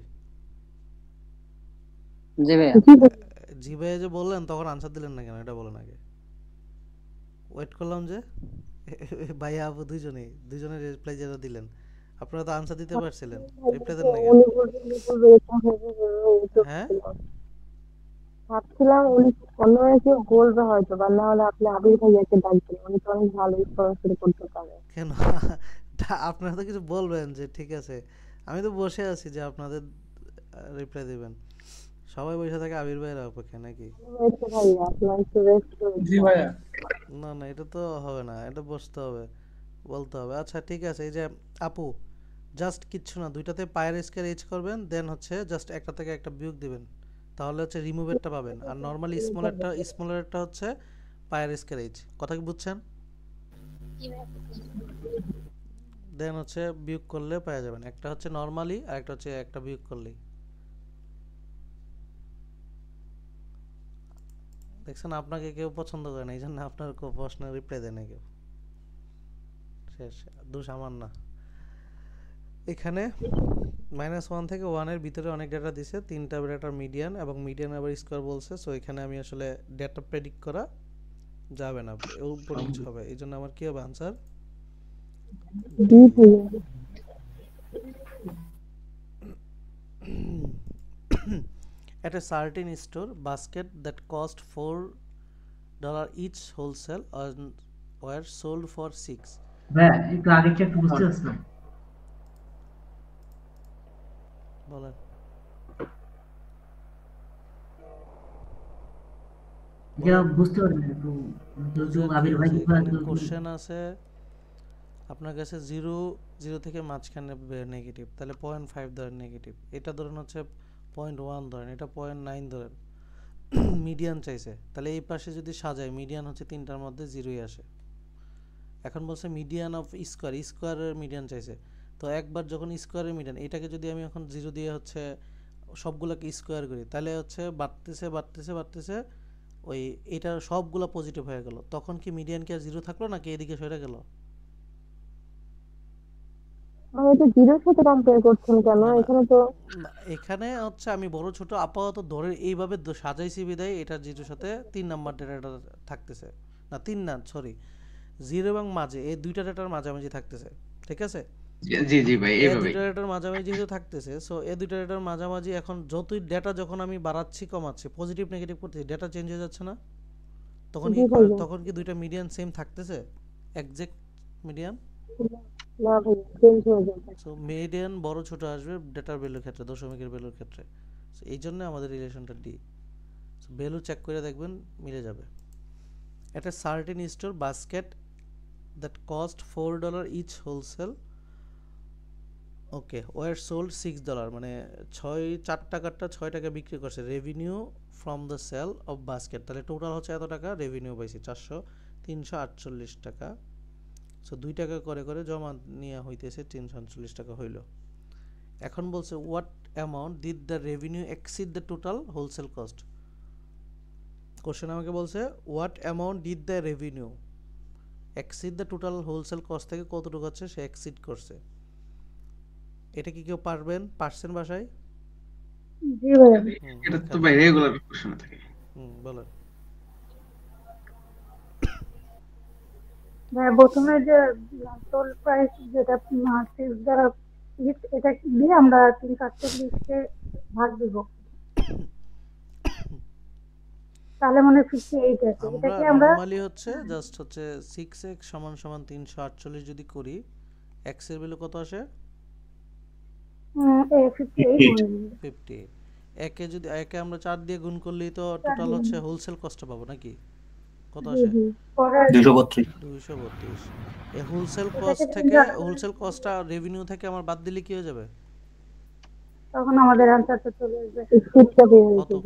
জি ভাই জি ভাই যে বললেন তখন আনসার দিলেন না কেন এটা বলেন আগে ওয়েট করলাম যে ভাইয়া আপু দুইজনের রিপ্লাই যেটা দিলেন আপনারা তো আনসার দিতে পারছিলেন রিপ্লাই দেন না কেন হ্যাঁ ভাবছিলাম উনি অন্য কেউ বলবে হয়তো বা না হলে আপনি আবির ভাইয়াকে ডাকবেন উনি তো অনেক ভালো সরাসরি করতে পারে কেন আপনারা তো কিছু বলবেন যে ঠিক আছে আমি তো বসে আছি যে আপনাদের রিপ্লাই দিবেন সবাই বসে থাকে আবির ভাইয়ের অপেক্ষা নাকি না না এটা তো হবে না এটা বসতে হবে বলতে হবে আচ্ছা ঠিক আছে এই যে আপু জাস্ট কিচ্ছু না দুইটাতে পায়ের স্কয়ার এইচ করবেন দেন হচ্ছে জাস্ট একটা থেকে একটা বিয়োগ দিবেন তাহলে হচ্ছে রিমুভেরটা পাবেন, আর নর্মালি স্মলেরটা হচ্ছে পায়ের স্কয়ার এইচ। কথা কি বুঝছেন? জি ভাইয়া বুঝছি। দেন হচ্ছে বিয়োগ করলে পেয়ে যাবেন, একটা হচ্ছে নর্মালি আর একটা হচ্ছে একটা বিয়োগ করলেই। দেখছেন আপনাকে কেউ পছন্দ করে না, এই জন্য আপনার প্রশ্নের রিপ্লাই দেয় না কেউ। শেষ, দোষ আমার না। এখানে -1 থেকে 1 এর ভিতরে অনেক ডেটা দিছে, তিনটা ডেটার মিডিয়ান এবং মিডিয়ান আবার স্কয়ার বলছে। সো এখানে আমি আসলে ডেটা প্রেডিক্ট করা যাবে না, এর উপর কিছু হবে। এই জন্য আমার কি হবে আনসার? ডি ভাইয়া। At a certain store, basket that cost $4 each wholesale were sold for 6. ভাইয়া একটু আগেরটা একটু বুঝতে পারছি না। বলেন। যা বুঝতে পারি না একটু আবির ভাই কোশ্চেন আছে আপনার কাছে 0 থেকে মাঝখানে নেগেটিভ, তাহলে 0.5 ধরেন নেগেটিভ, এটা ধরেন হচ্ছে 0.1 ধরেন, এটা 0.9 ধরেন, মিডিয়ান চাইছে। তাহলে এই পাশে যদি সাজাই মিডিয়ান হচ্ছে তিনটার মধ্যে 0ই আসে। এখন বলছে মিডিয়ান অফ স্কয়ারের মিডিয়ান চাইছে। তো একবার যখন স্কয়ারের মিডিয়ান, এটাকে যদি আমি এখন 0 দিয়ে হচ্ছে সবগুলোকে স্কয়ার করি, তাহলে হচ্ছে বাড়তেছে ওই এটা সবগুলা পজিটিভ হয়ে গেল। তখন কি মিডিয়ান কি আর 0 থাকলো নাকি এদিকে সরে গেল? এটা জিরোর সাথে কম্পেয়ার করছেন কেন? এখানে তো এখানে হচ্ছে আমি বড় ছোট আপাতত ধরে এইভাবে সাজাইছি বিদায় এটা 0-এর সাথে 3 নাম্বার ডেটাটা থাকতেছে না, 3 না সরি 0 এবং মাঝে এই দুইটা ডেটার মাঝামাঝি থাকতেছে। ঠিক আছে? জি জি ভাই এইভাবে দুইটা ডেটার মাঝামাঝি যেহেতু থাকতেছে, সো এই দুইটা ডেটার মাঝামাঝি এখন যতই ডেটা যখন আমি বাড়াচ্ছি কমাচ্ছি পজিটিভ নেগেটিভ করতেছি, ডেটা চেঞ্জ হয়ে যাচ্ছে না? তখন কি দুইটা মিডিয়ান সেম থাকতেছে, এক্সাক্ট মিডিয়ান? না ভাই চেঞ্জ হয়ে যাবে। সো মিডিয়ান বড় ছোট আসবে ডেটার ভ্যালুর ক্ষেত্রে, দশমিকের ভ্যালুর ক্ষেত্রে। সো এই জন্য আমাদের রিলেশনটা ডি। সো ভ্যালু চেক করে দেখবেন মিলে যাবে। At a certain store, basket that cost $4 each wholesale were sold $6, মানে 4 টাকারটা 6 টাকা বিক্রি করছে। Revenue from the sale of basket, তাহলে টোটাল হচ্ছে এত টাকা রেভিনিউ পাইছি 348 টাকা। সো 2 টাকা করে করে জমা নিয়ে হইতেছে 348 টাকা হইল। এখন বলছে what amount did the revenue exceed the total wholesale cost. Question আমাকে বলছে what amount did the revenue exceed the total wholesale cost, থেকে কতটুকু হচ্ছে সে এক্সিড করছে। এটা কি কেউ পারছেন ভাষায়? জি ভাই এটা তো ভাই রেগুলার কোশ্চেন থাকে। বলেন। ভাই প্রথমে যে টোল প্রাইস যেটা মার্কেট দ্বারা এটা দিয়ে আমরা 348 ভাগ দিব, তাহলে মানে 58 আছে। এটা কি আমরা নরমালি হচ্ছে জাস্ট হচ্ছে 6x = 348 যদি করি, x এর ভ্যালু কত আসে? 58। একে যদি একে আমরা 4 দিয়ে গুণ করলেই তো টোটাল হচ্ছে হোলসেল কস্টটা পাবো নাকি? কত আসে? 232। এই হোলসেল কস্ট থেকে হোলসেল কস্টটা রেভিনিউ থেকে আমার বাদ দিলে কি হয়ে যাবে? তখন আমাদের আনসারটা চলে আসবে।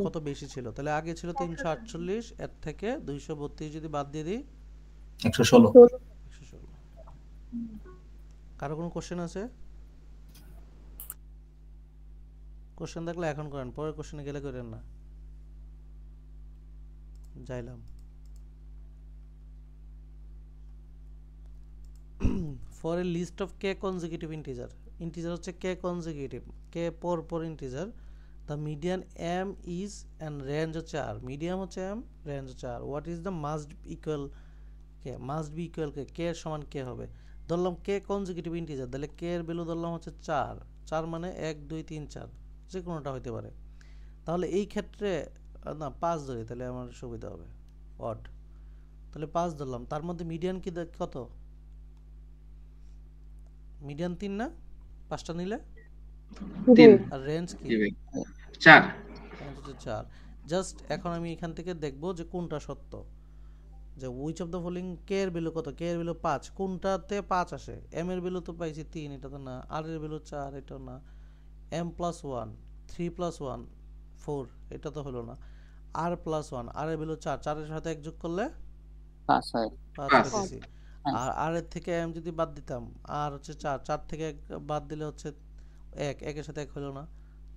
কত বেশি ছিল? তাহলে আগে ছিল 348, এর থেকে 232 যদি বাদ দিয়ে দিই 116। কারো কোনো কোশ্চেন আছে? কোশ্চেন থাকলে এখন করেন, পরে কোশ্চেনে গেলে করেন না। যাইলাম। For a list of k consecutive integer হচ্ছে k consecutive, k পর integer, the median m is and range হচ্ছে r, median হচ্ছে m, range হচ্ছে r. What is the must equal k? Must be equal k, k এর সমান k হবে। ধরলাম k consecutive integer, তাহলে k এর ভ্যালু ধরলাম হচ্ছে 4 মানে 1 2 3 4 যে কোনোটা হতে পারে। তাহলে এই ক্ষেত্রে না 5 ধরি, তাহলে আমার সুবিধা হবে অড। তাহলে 5 ধরলাম, তার মধ্যে মিডিয়ান কি কত? মিডিয়ান 3 না? 5টা নিলে 3 আর রেঞ্জ কি? 4। রেঞ্জ হচ্ছে 4। জাস্ট এখন আমি এখান থেকে দেখব যে কোনটা সত্য, যে উইচ অফ দ্য ফলোইং কে এর ভ্যালু কত? কে এর ভ্যালু 5, কোনটাতে 5 আসে? এম এর ভ্যালু তো পাইছি 3, এটা তো না। আর এর ভ্যালু 4, এটাও না। m + 1, 3 + 1 4, এটা তো হলো না। r প্লাস 1, r এর ভ্যালু 4, 4 এর সাথে 1 যোগ করলে 5 হয় 5 পেয়েছি। আর r এর থেকে m যদি বাদ দিতাম, r হচ্ছে 4, 4 থেকে 1 বাদ দিলে হচ্ছে 1, 1 এর সাথে 1 হলো না,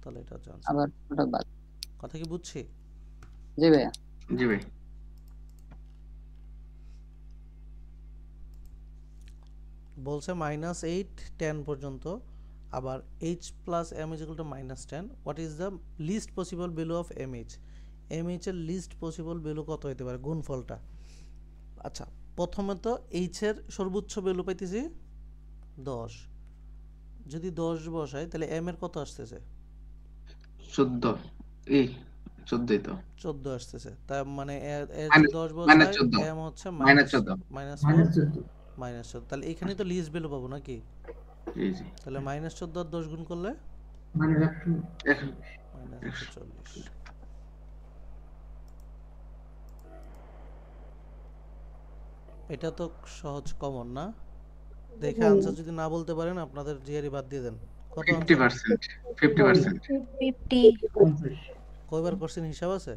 তাহলে এটা হচ্ছে आंसर। আবার ওটা বাদ। কথা কি বুঝছি? জি ভাইয়া। জি ভাই। বলছে -8 10 পর্যন্ত, আবার h plus m is equal to -10, what is the least possible value of mh? mh এর লিস্ট পসিবল ভ্যালু কত হতে পারে, গুণফলটা। আচ্ছা, প্রথমে তো h এর সর্বোচ্চ ভ্যালু পাইতেছি 10, যদি 10 বসাই তাহলে m এর কত আসতেছে? 14, এই 14ই তো 14 আসতেছে, তার মানে এর যদি 10 বসাই m হচ্ছে -14, তাহলে এখানে তো লিস্ট ভ্যালু পাবো নাকি? জি জি। তাহলে -14 আর 10 গুণ করলে -140। এটা তো সহজ, কমন না? দেখে आंसर যদি না বলতে পারেন আপনাদের জিআরই বাদ দিয়ে দেন। কত 50%, 50%, 50 কয়বার কোশ্চেন হিসাব আছে?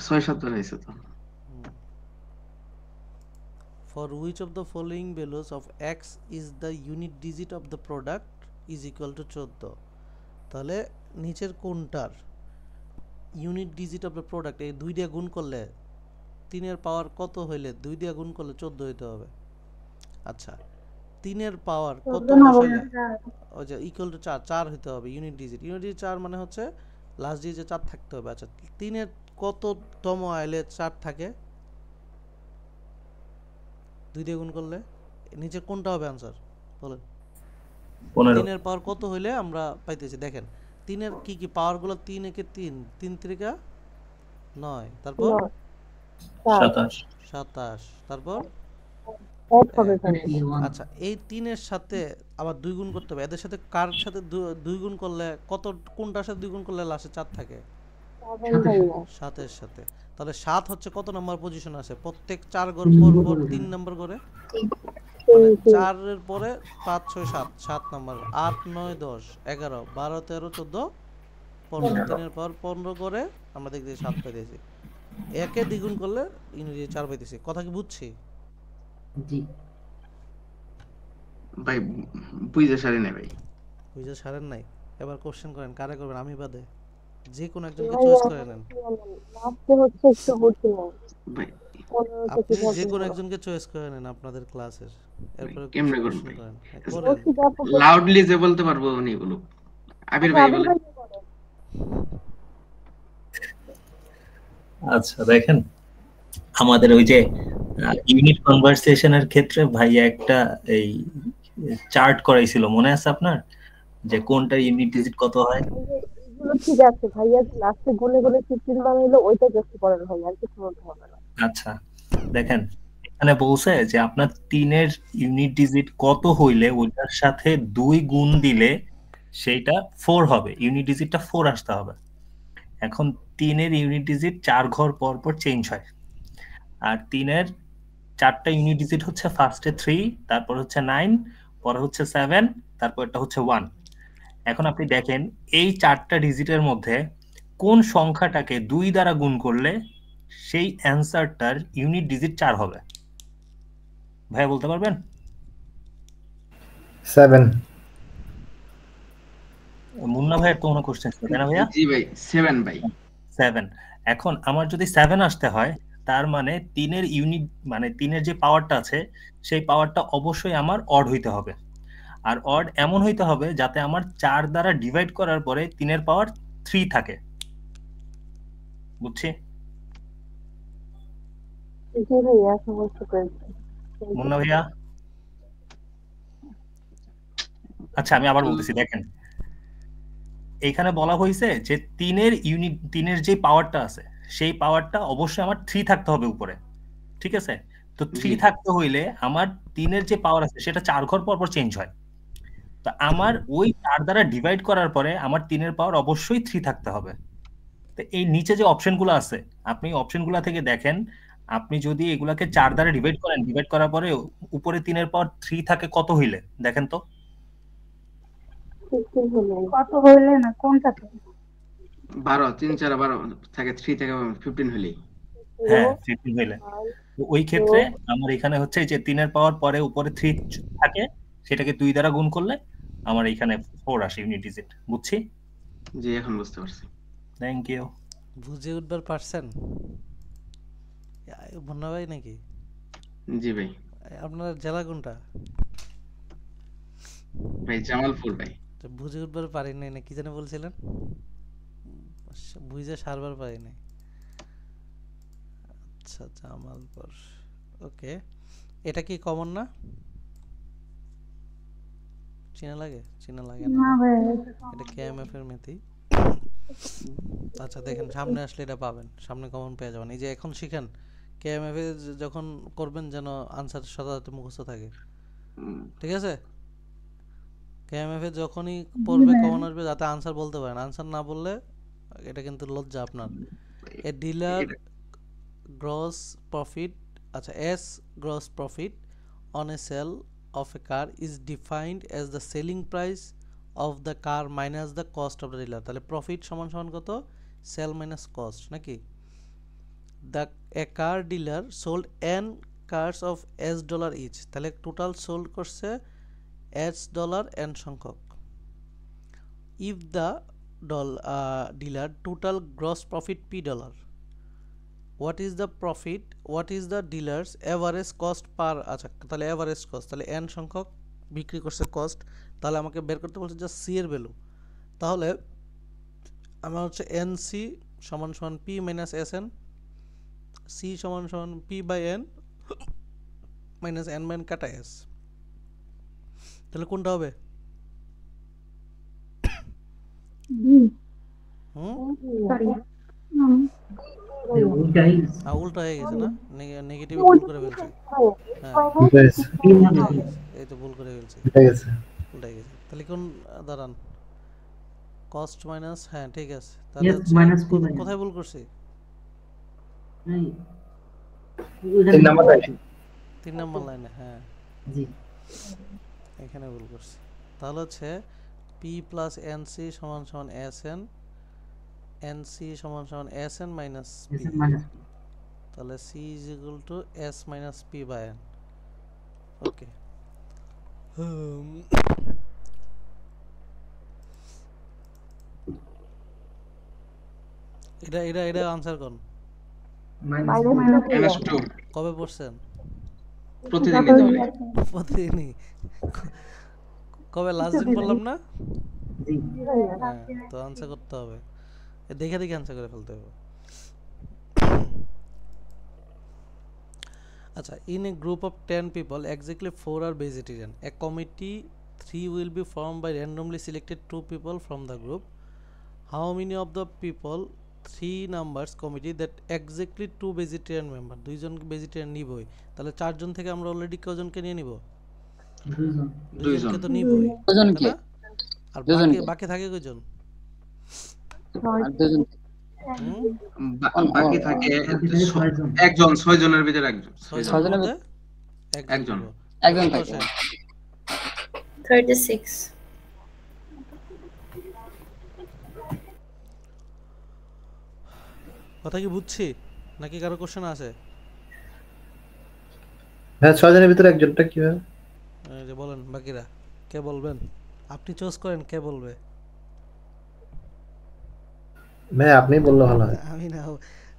6-7 হইছে তো। For which of the following values of x is the unit digit of the product is equal to 14? তাহলে নিচের কোনটার unit digit of the product এই 2 দিয়ে গুণ করলে 3 এর পাওয়ার কত হইলে 2 দিয়ে গুণ করলে 14 হইতে হবে। আচ্ছা, 3 এর পাওয়ার কত বসাইলে ওই যে ইকুয়াল টু 4 হইতে হবে ইউনিট ডিজিট। ইউনিট ডিজিট 4 মানে হচ্ছে লাস্ট ডিজিটে 4 থাকতে হবে। আচ্ছা, 3 এর কততম আইলে 4 থাকে? 2 দিয়ে গুণ করলে নিচে কোনটা হবে आंसर বলেন? 15। 3 এর পাওয়ার কত হইলে আমরা পাইতেছি দেখেন। 3 এর কি কি পাওয়ার গুলো? 3 একে 3, 3 3কা 9, তারপর 27, তারপর 1 হবে তাহলে। আচ্ছা, এই 3 এর সাথে আবার 2 গুণ করতে হবে। এদের সাথে কার সাথে 2 গুণ করলে কত, কোনটার সাথে 2 গুণ করলে লাস্টে 4 থাকে? 7 এর সাথে। তাহলে 7 হচ্ছে কত নাম্বার পজিশন আছে? প্রত্যেক 4 ঘর পর পর 3 নাম্বার করে, 4 এর পরে 5 6 7 7 নাম্বার, 8 9 10 11 12 13 14 15, 3 এর পর 15 করে আমরা দেখতেছি 7 পাইতেছি। একে দ্বিগুণ করলে ইংরেজি 4 পাইতেছি। কথা কি বুঝছি? জি ভাই বুঝতে সারি না ভাই। বুঝতে সারেন নাই? এবার কোশ্চেন করেন, কারে করবেন? আমি বাদে যে কোন একজনকে চয়েস করে নেন। লাস্টে হচ্ছে একটু বুঝতে না ভাই আপনি যে কোন একজনকে চয়েস করে নেন আপনাদের ক্লাসের, এরপর কেমনে করব কোশ্চেন ভাই? করেন। লাউডলি যে বলতে পারবো উনি বলুক। আবির ভাই বলেন। আচ্ছা, দেখেন আমাদের ওই যে ইউনিট কনভারসেশনের ক্ষেত্রে ভাইয়া একটা এই চার্ট করাইছিল, মনে আছে আপনার? যে কোনটা ইউনিট ডিজিট কত হয়। এগুলো ঠিক আছে ভাইয়া, লাস্টে গুলে গুলে 15 বানাইলো, ওইটা জাস্ট করেন ভাই, আর কিছু বলতে হবে না। আচ্ছা, দেখেন এখানে বলছে যে আপনার 3 এর ইউনিট ডিজিট কত হইলে ওইটার সাথে 2 গুণ দিলে সেইটা 4 হবে, ইউনিট ডিজিটটা 4 আসতে হবে। এখন 3 এর ইউনিট ডিজিট 4 ঘর পর পর চেঞ্জ হয়, আর 3 এর 4টা ইউনিট ডিজিট হচ্ছে ফার্স্টে 3, তারপর হচ্ছে 9, পরে হচ্ছে 7, তারপর এটা হচ্ছে 1। এখন আপনি দেখেন এই 4টা ডিজিটের মধ্যে কোন সংখ্যাটাকে 2 দ্বারা গুণ করলে সেই অ্যানসারটার ইউনিট ডিজিট 4 হবে। ভাই বলতে পারবেন? 7। মুন্না ভাইয়ের তো কোনো কোশ্চেন ছিল না ভাইয়া? জি ভাই 7 ভাই 7। এখন আমার যদি 7 আসতে হয়, তার মানে 3 এর ইউনিট মানে 3 এর যে পাওয়ারটা আছে সেই পাওয়ারটা অবশ্যই আমার অড হইতে হবে। আর অড এমন হইতে হবে যাতে আমার 4 দ্বারা ডিভাইড করার পরে 3 এর পাওয়ার 3 থাকে। বুঝছি? জি ভাইয়া সমস্ত করেছি। মুন্না ভাইয়া আচ্ছা, আমি আবার বলতেছি, দেখেন এইখানে বলা হয়েছে যে 3 এর ইউনিট 3 এর যে পাওয়ারটা আছে সেই পাওয়ারটা অবশ্যই আমার 3 থাকতে হবে উপরে, ঠিক আছে? তো 3 থাকতে হইলে আমার 3 এর যে পাওয়ার আছে সেটা 4 ঘর পর পর চেঞ্জ হয়। তো আমার ওই 4 দ্বারা ডিভাইড করার পরে আমার 3 এর পাওয়ার অবশ্যই 3 থাকতে হবে। তো এই নিচে যে অপশনগুলো আছে আপনি অপশনগুলো থেকে দেখেন, আপনি যদি এগুলাকে 4 দ্বারা ডিভাইড করেন, ডিভাইড করার পরে উপরে 3 এর পাওয়ার 3 থাকে কত হইলে দেখেন তো? কত হইলে না কোনটাতে? 12 3 4 12 থাকে 3 থেকে 15 হলেই হ্যাঁ 15 হইলে তো ওই ক্ষেত্রে আমার এখানে হচ্ছে যে 3 এর পাওয়ার পরে উপরে 3 থাকে, সেটাকে 2 দ্বারা গুণ করলে আমার এখানে 4 আসে ইউনিট ডিজিট। বুঝছি? জি এখন বুঝতে পারছি। Thank you. বুঝে উঠবার পারছেন মুন্না ভাই নাকি? জি ভাই। আপনার জেলা কোনটা? ভাই জামালপুর ভাই। তো বুঝে উঠবার পারি নাই না কি জানি বলছিলেন? বুঝে সারবার পারি নাই। আচ্ছা জামালপুর, ওকে। এটা কি কমন না? চেনা লাগে? চেনা লাগে না? না ভাই এটা কেএমএফ এর মেথি। আচ্ছা দেখেন সামনে আসলে এটা পাবেন, সামনে কমন পেয়ে যাবেন। এই যে এখন শিখেন কেএমএফ এ যখন করবেন যেন আনসার সাথে মুখস্থ থাকে, ঠিক আছে? কেএমএফ এ যখনই পড়বে কমন আসবে যাতে আনসার বলতে পারেন, আনসার না বললে এটা কিন্তু লজ্জা আপনার। এ ডিলার গ্রস প্রফিট, আচ্ছা as gross profit on a sale of a car is defined as the selling price of the car minus the cost of the dealer। তাহলে প্রফিট সমান সমান কত? সেল মাইনাস কস্ট নাকি? a car dealer sold n cars of s dollar each, তাহলে total sold করছে s dollar n সংখ্যক। if the dealer total gross profit p dollar, what is the profit, what is the dealer's average cost per, আচ্ছা তাহলে average cost, তাহলে n সংখ্যক বিক্রি করছে cost, তাহলে আমাকে বের করতে বলছে যে সি এর ভ্যালু। তাহলে আমার হচ্ছে NC সমান সমান P মাইনাস SN, C সমান সমান P by N minus N by N কাটা S। তাহলে কোনটা হবে? উল্টা হয়ে গেছে না? নেগেটিভ ভুল করে ফেলছি। এই তো ভুল করে ফেলছি, উল্টা গেছে। তাহলে কোন দাঁড়ান, কস্ট মাইনাস, হ্যাঁ ঠিক আছে। তাহলে কোথায় ভুল করছি? 3 নম্বর লাইনে, হ্যাঁ জি এখানে ভুল করছি। তাহলে হচ্ছে P প্লাস NC সমান সমান SN, NC সমান সমান SN মাইনাস P, তাহলে C is equal to S minus P by N। ওকে, এটা আনসার কোন? কবে পড়ছেন? প্রতিদিনই। কবে লাস্ট দিন পড়লাম না? হ্যাঁ, তো আনসার করতে হবে, দেখে দেখে আনসার করে ফেলতে হবে। আচ্ছা, in a group of 10 people exactly 4 are vegetarian, a committee 3 will be formed by randomly selected 2 people from the group. How many of the people, 3 numbers committee that exactly 2 vegetarian member, 2 John vegetarian নিবই, তাহলে 4 জন থেকে আমরা already কয়জনকে নিয়ে নিব? 2 জনকে তো নিবই, 2 জনকে। আর বাকি থাকে কয়জন? 2 জন বাকি থাকে একজন, 6 জনের ভিতরে একজন, 6 জনের ভিতরে একজন থাকে। 36। কথা কি বুঝছি নাকি কারো কোশ্চেন আছে? হ্যাঁ 6 জনের ভিতরে একজনটা কি হবে? এই যে বলেন বাকিরা কে বলবেন? আপনি চয়েস করেন কে বলবে। ভাই আপনি বললে ভালো হয়।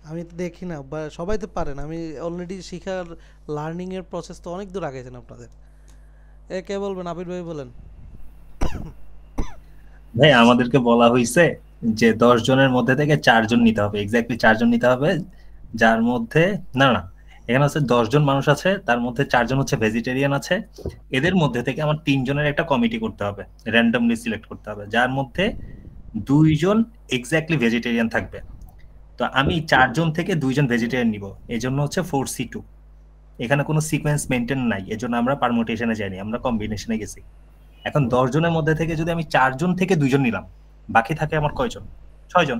আমি তো দেখি না, সবাই তো পারেন। আমি অলরেডি শিখার লার্নিং এর প্রসেস তো অনেক দূর আগেছেন আপনাদের। কে বলবেন? আবির ভাই বলেন। ভাই আমাদেরকে বলা হয়েছে যে 10 জনের মধ্যে থেকে 4 জন নিতে হবে, এক্স্যাক্টলি 4 জন নিতে হবে, যার মধ্যে না এখানে হচ্ছে 10 জন মানুষ আছে, তার মধ্যে 4 জন হচ্ছে ভেজিটেরিয়ান আছে। এদের মধ্যে থেকে আমার 3 জনের একটা কমিটি করতে হবে, র্যান্ডমলি সিলেক্ট করতে হবে, যার মধ্যে 2 জন এক্স্যাক্টলি ভেজিটেরিয়ান থাকবে। তো আমি 4 জন থেকে 2 জন ভেজিটেরিয়ান নিব, এজন্য হচ্ছে 4C2। এখানে কোনো সিকোয়েন্স মেইনটেইন নাই, এজন্য আমরা পারমুটেশনে যাইনি, আমরা কম্বিনেশনে গেছি। এখন 10 জনের মধ্যে থেকে যদি আমি 4 জন থেকে 2 জন নিলাম, বাকি থাকে আমার কয়জন? 6 জন।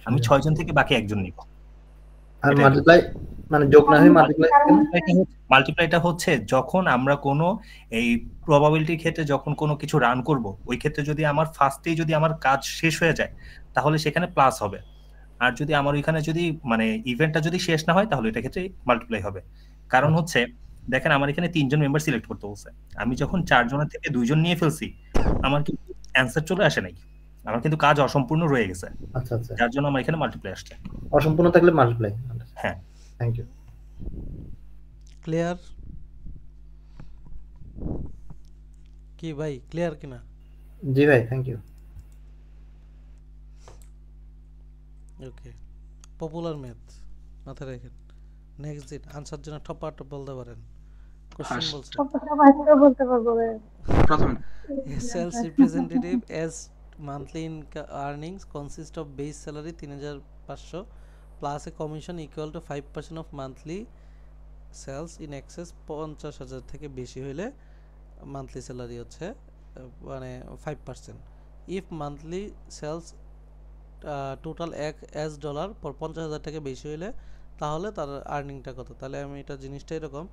আমি 6 জন থেকে বাকি 1 জন নিব। আর মানে যোগ না হয়ে মাল্টিপ্লাই মাল্টিপ্লাইটা হচ্ছে যখন আমরা কোনো এই প্রবাবিলিটির ক্ষেত্রে যখন কোনো কিছু রান করব, ওই ক্ষেত্রে যদি আমার ফার্স্টেই যদি আমার কাজ শেষ হয়ে যায় তাহলে সেখানে প্লাস হবে, আর যদি আমার ওইখানে যদি মানে ইভেন্টটা যদি শেষ না হয় তাহলে এটা ক্ষেত্রে মাল্টিপ্লাই হবে। কারণ হচ্ছে দেখেন আমার এখানে 3 জন মেম্বার সিলেক্ট করতে বলছে, আমি যখন 4 জনের থেকে 2 জন নিয়ে ফেলছি আমার কিন্তু অ্যানসার চলে আসে নাই, আমার কিন্তু কাজ অসম্পূর্ণ রয়ে গেছে। আচ্ছা আচ্ছা, যার জন্য আমার এখানে মাল্টিপ্লাই আসছে। অসম্পূর্ণ থাকলে মাল্টিপ্লাই। হ্যাঁ, থ্যাংক ইউ। ক্লিয়ার কি ভাই, ক্লিয়ার কিনা? জি ভাই, thank you. Okay, popular math মাথায় রাখেন। নেক্সট দিন আনসার জন্য টপার বলতে পারেন। কোশ্চেন বলছে বলতে পারবো প্রথম sales representative as monthly earnings consist of base salary 3500 plus a commission equal to 5% of monthly sales in excess 50000 থেকে বেশি হলে মান্থলি স্যালারি হচ্ছে মানে 5%। if monthly sales টোটাল $1 পর 50000 থেকে বেশি হলে তাহলে তার আর্নিংটা কত? তাহলে আমি এটা জিনিসটা এরকম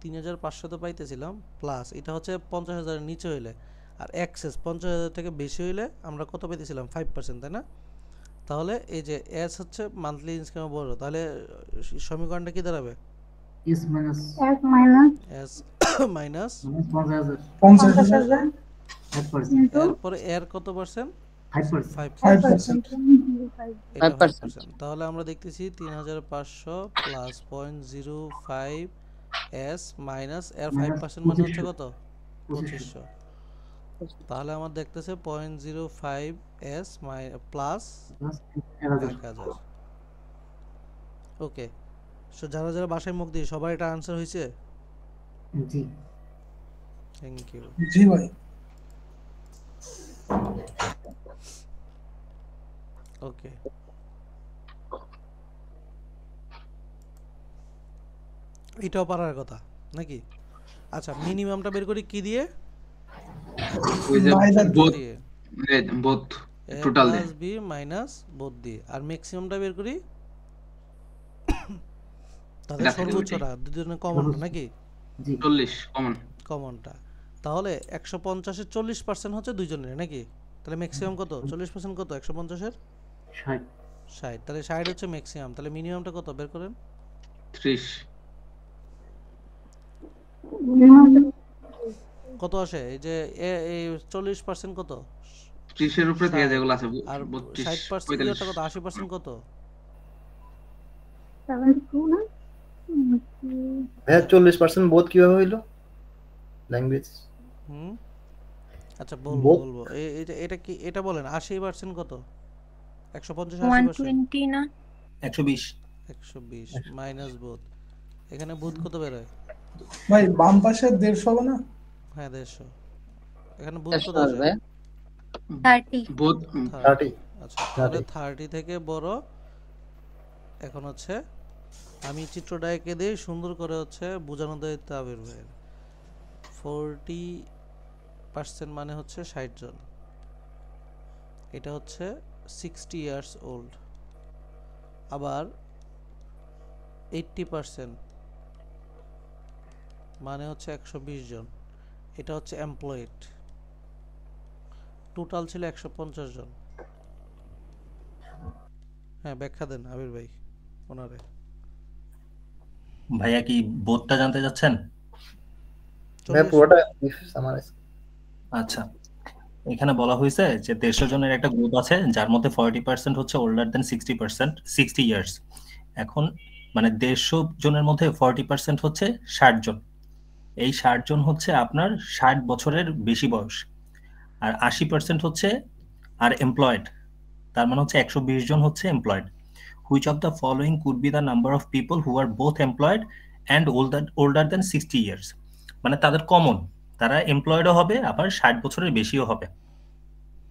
3500 তো পাইতেছিলাম, প্লাস এটা হচ্ছে 50000 এর নিচে হইলে, আর এক্সেস 50000 থেকে বেশি হইলে আমরা কত পেতেছিলাম? 5%, তাই না? তাহলে এই যে এস হচ্ছে মান্থলি ইনকাম বড়, তাহলে সমীকরণটা কি দাঁড়াবে? এস মাইনাস এস মাইনাস 50000 এরপরে এর কত পার্সেন্ট? 5%। তাহলে আমরা দেখতেছি 3500 প্লাস 0.05 এস মাইনাস এর 5% মানে হচ্ছে কত? 2500। তাহলে আমরা দেখতেছে 0.05 এস প্লাস 1000। ওকে, সো যারা যারা বাসায় মুখ দিয়ে সবার এটা আনসার হয়েছে? জি, থ্যাংক ইউ। জি ভাই। ওকে, এটাও পারার কথা নাকি? আচ্ছা, মিনিমামটা বের করি কি দিয়ে? ওই যে বোথ টোটাল দিয়ে বি মাইনাস বোথ দিয়ে, আর ম্যাক্সিমামটা বের করি তাহলে সর্বোচ্চটা দুজনের কমনটা নাকি? 40 কমনটা। তাহলে 150 এর 40% হচ্ছে দুইজনের নাকি? তাহলে ম্যাক্সিমাম কত? 40% কত 150 এর? 60। তাহলে 60 হচ্ছে ম্যাক্সিমাম, তাহলে মিনিমামটা কত বের করেন? 30। কত আসে? এই যে এই 40% কত? 30 এর উপরে থেকে যেগুলো আছে, আর 60% এটা কত? 80% কত? 72 না? হ্যাঁ, 40% বোধ কিভাবে হইলো? ল্যাঙ্গুয়েজ। আচ্ছা বলবো এটা কি, এটা বলেন 80% কত? 150 80% 120 না 120 মাইনাস বোধ, এখানে বোধ কত বের হয় ভাই? বাম পাশে 150 হবে না? হ্যাঁ 150। এখানে বোধ কত আসে? 30 বোধ 30। আচ্ছা, তাহলে 30 থেকে বড়। এখন হচ্ছে আমি চিত্রটা এঁকে দিই সুন্দর করে, হচ্ছে বোঝানোর দায়িত্ব আবির ভাইয়ের। 40% মানে হচ্ছে 60 জন, এটা হচ্ছে 60 ইয়ার্স ওল্ড। আবার 80% মানে হচ্ছে 120 জন, এটা হচ্ছে এমপ্লয়েড। টোটাল ছিল 150 জন। হ্যাঁ, ব্যাখ্যা দেন আবির ভাই ওনারে। ভাইয়া কি বোধটা জানতে যাচ্ছেন? আচ্ছা, এখানে বলা হয়েছে যে 150 জনের একটা গ্রুপ আছে যার মধ্যে 40% হচ্ছে ওল্ডার দেন 60 ইয়ার্স। এখন মানে 150 জনের মধ্যে 40% হচ্ছে 60 জন। এই 60 জন হচ্ছে আপনার 60 বছরের বেশি বয়স, আর 80% হচ্ছে আর এমপ্লয়েড। তার মানে হচ্ছে 120 জন হচ্ছে employed. Which of the following could be the number of people who are both employed and older than 60 years? মানে তাদের কমন, তারা এমপ্লয়েডও হবে আবার 60 বছরের বেশিও হবে।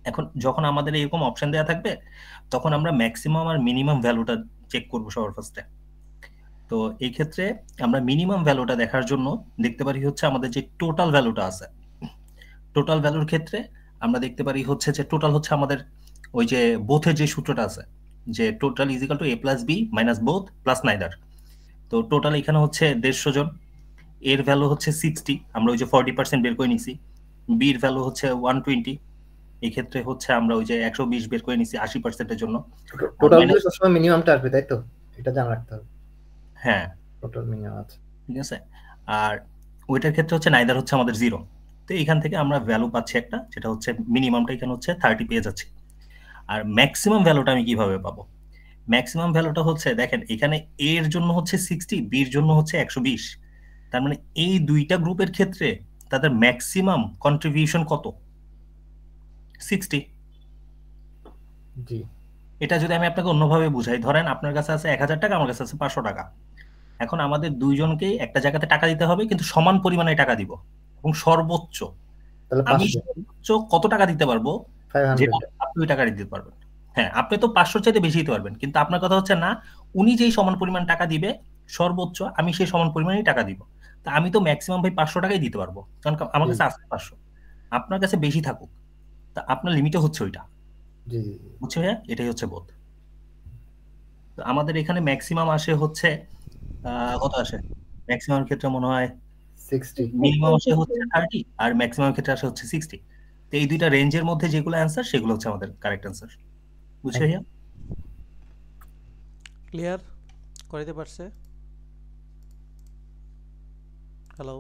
এখন যখন আমাদের এরকম অপশন দেওয়া থাকবে তখন আমরা ম্যাক্সিমাম আর মিনিমাম ভ্যালুটা চেক করব সবার ফার্স্টে। তো এই ক্ষেত্রে আমরা মিনিমাম ভ্যালুটা দেখার জন্য দেখতে পারি হচ্ছে আমাদের যে টোটাল ভ্যালুটা আছে, টোটাল ভ্যালুর ক্ষেত্রে আমরা দেখতে পারি হচ্ছে যে টোটাল হচ্ছে আমাদের ওই যে বোথের যে সূত্রটা আছে যে total is equal to a plus B minus both plus neither. তো তো টোটাল এখানে হচ্ছে 150 জন, এর ভ্যালু হচ্ছে 60, আমরা ওই যে 40% বের করে নিছি, বির ভ্যালু হচ্ছে 120, এই ক্ষেত্রে হচ্ছে আমরা ওই যে 120 বের করে নিছি 80% এর জন্য। টোটাল গুলো সবসময় মিনিমামটা আসবে তাই তো, এটা জানা রাখতে হবে। হ্যাঁ টোটাল মিনিমাম আছে, ঠিক আছে। আর ওইটার ক্ষেত্রে হচ্ছে নাইদার হচ্ছে আমাদের 0, তো এখান থেকে আমরা ভ্যালু পাচ্ছি একটা, যেটা হচ্ছে মিনিমামটা এখানে হচ্ছে 30 পেয়ে যাচ্ছে। আর ম্যাক্সিমাম ভ্যালুটা আমি কিভাবে পাবো? ম্যাক্সিমাম ভ্যালুটা হচ্ছে দেখেন এখানে এ এর জন্য হচ্ছে 60, বি এর জন্য হচ্ছে 120, তার মানে এই দুইটা গ্রুপের ক্ষেত্রে তাদের ম্যাক্সিমাম কন্ট্রিবিউশন কত? 60। জি। এটা যদি আমি আপনাকে অন্যভাবে বুঝাই, ধরেন আপনার কাছে আছে 1000 টাকা, আমার কাছে আছে 500 টাকা, এখন আমাদের দুইজনকেই একটা জায়গাতে টাকা দিতে হবে, কিন্তু সমান পরিমাণে টাকা দিব, এবং সর্বোচ্চ আমি সর্বোচ্চ কত টাকা দিতে পারবো? যে আপনি ওই টাকা দিতে পারবেন। হ্যাঁ, আপনি তো 500 চাইতে বেশি দিতে পারবেন, কিন্তু আপনার কথা হচ্ছে না, উনি যেই সমান পরিমাণ টাকা দিবে সর্বোচ্চ আমি সেই সমান পরিমাণই টাকা দিব। তা আমি তো ম্যাক্সিমাম ভাই 500 টাকাই দিতে পারবো, কারণ আমার কাছে আছে 500, আপনার কাছে বেশি থাকুক, তা আপনার লিমিটে হচ্ছে ওইটা। জি, বুঝছো ভাইয়া? এটাই হচ্ছে বোধ। তো আমাদের এখানে ম্যাক্সিমাম আসে হচ্ছে কত আসে? ম্যাক্সিমামের ক্ষেত্রে মনে হয় 60, মিনিমাম আসে হচ্ছে 30, আর ম্যাক্সিমামের ক্ষেত্রে আসে হচ্ছে 60। তো এই দুইটা রেঞ্জের মধ্যে যেগুলো অ্যান্সার, সেগুলো হচ্ছে আমাদের কারেক্ট অ্যান্সার। বুঝছো ভাইয়া? ক্লিয়ার করাইতে পারছে? হ্যালো।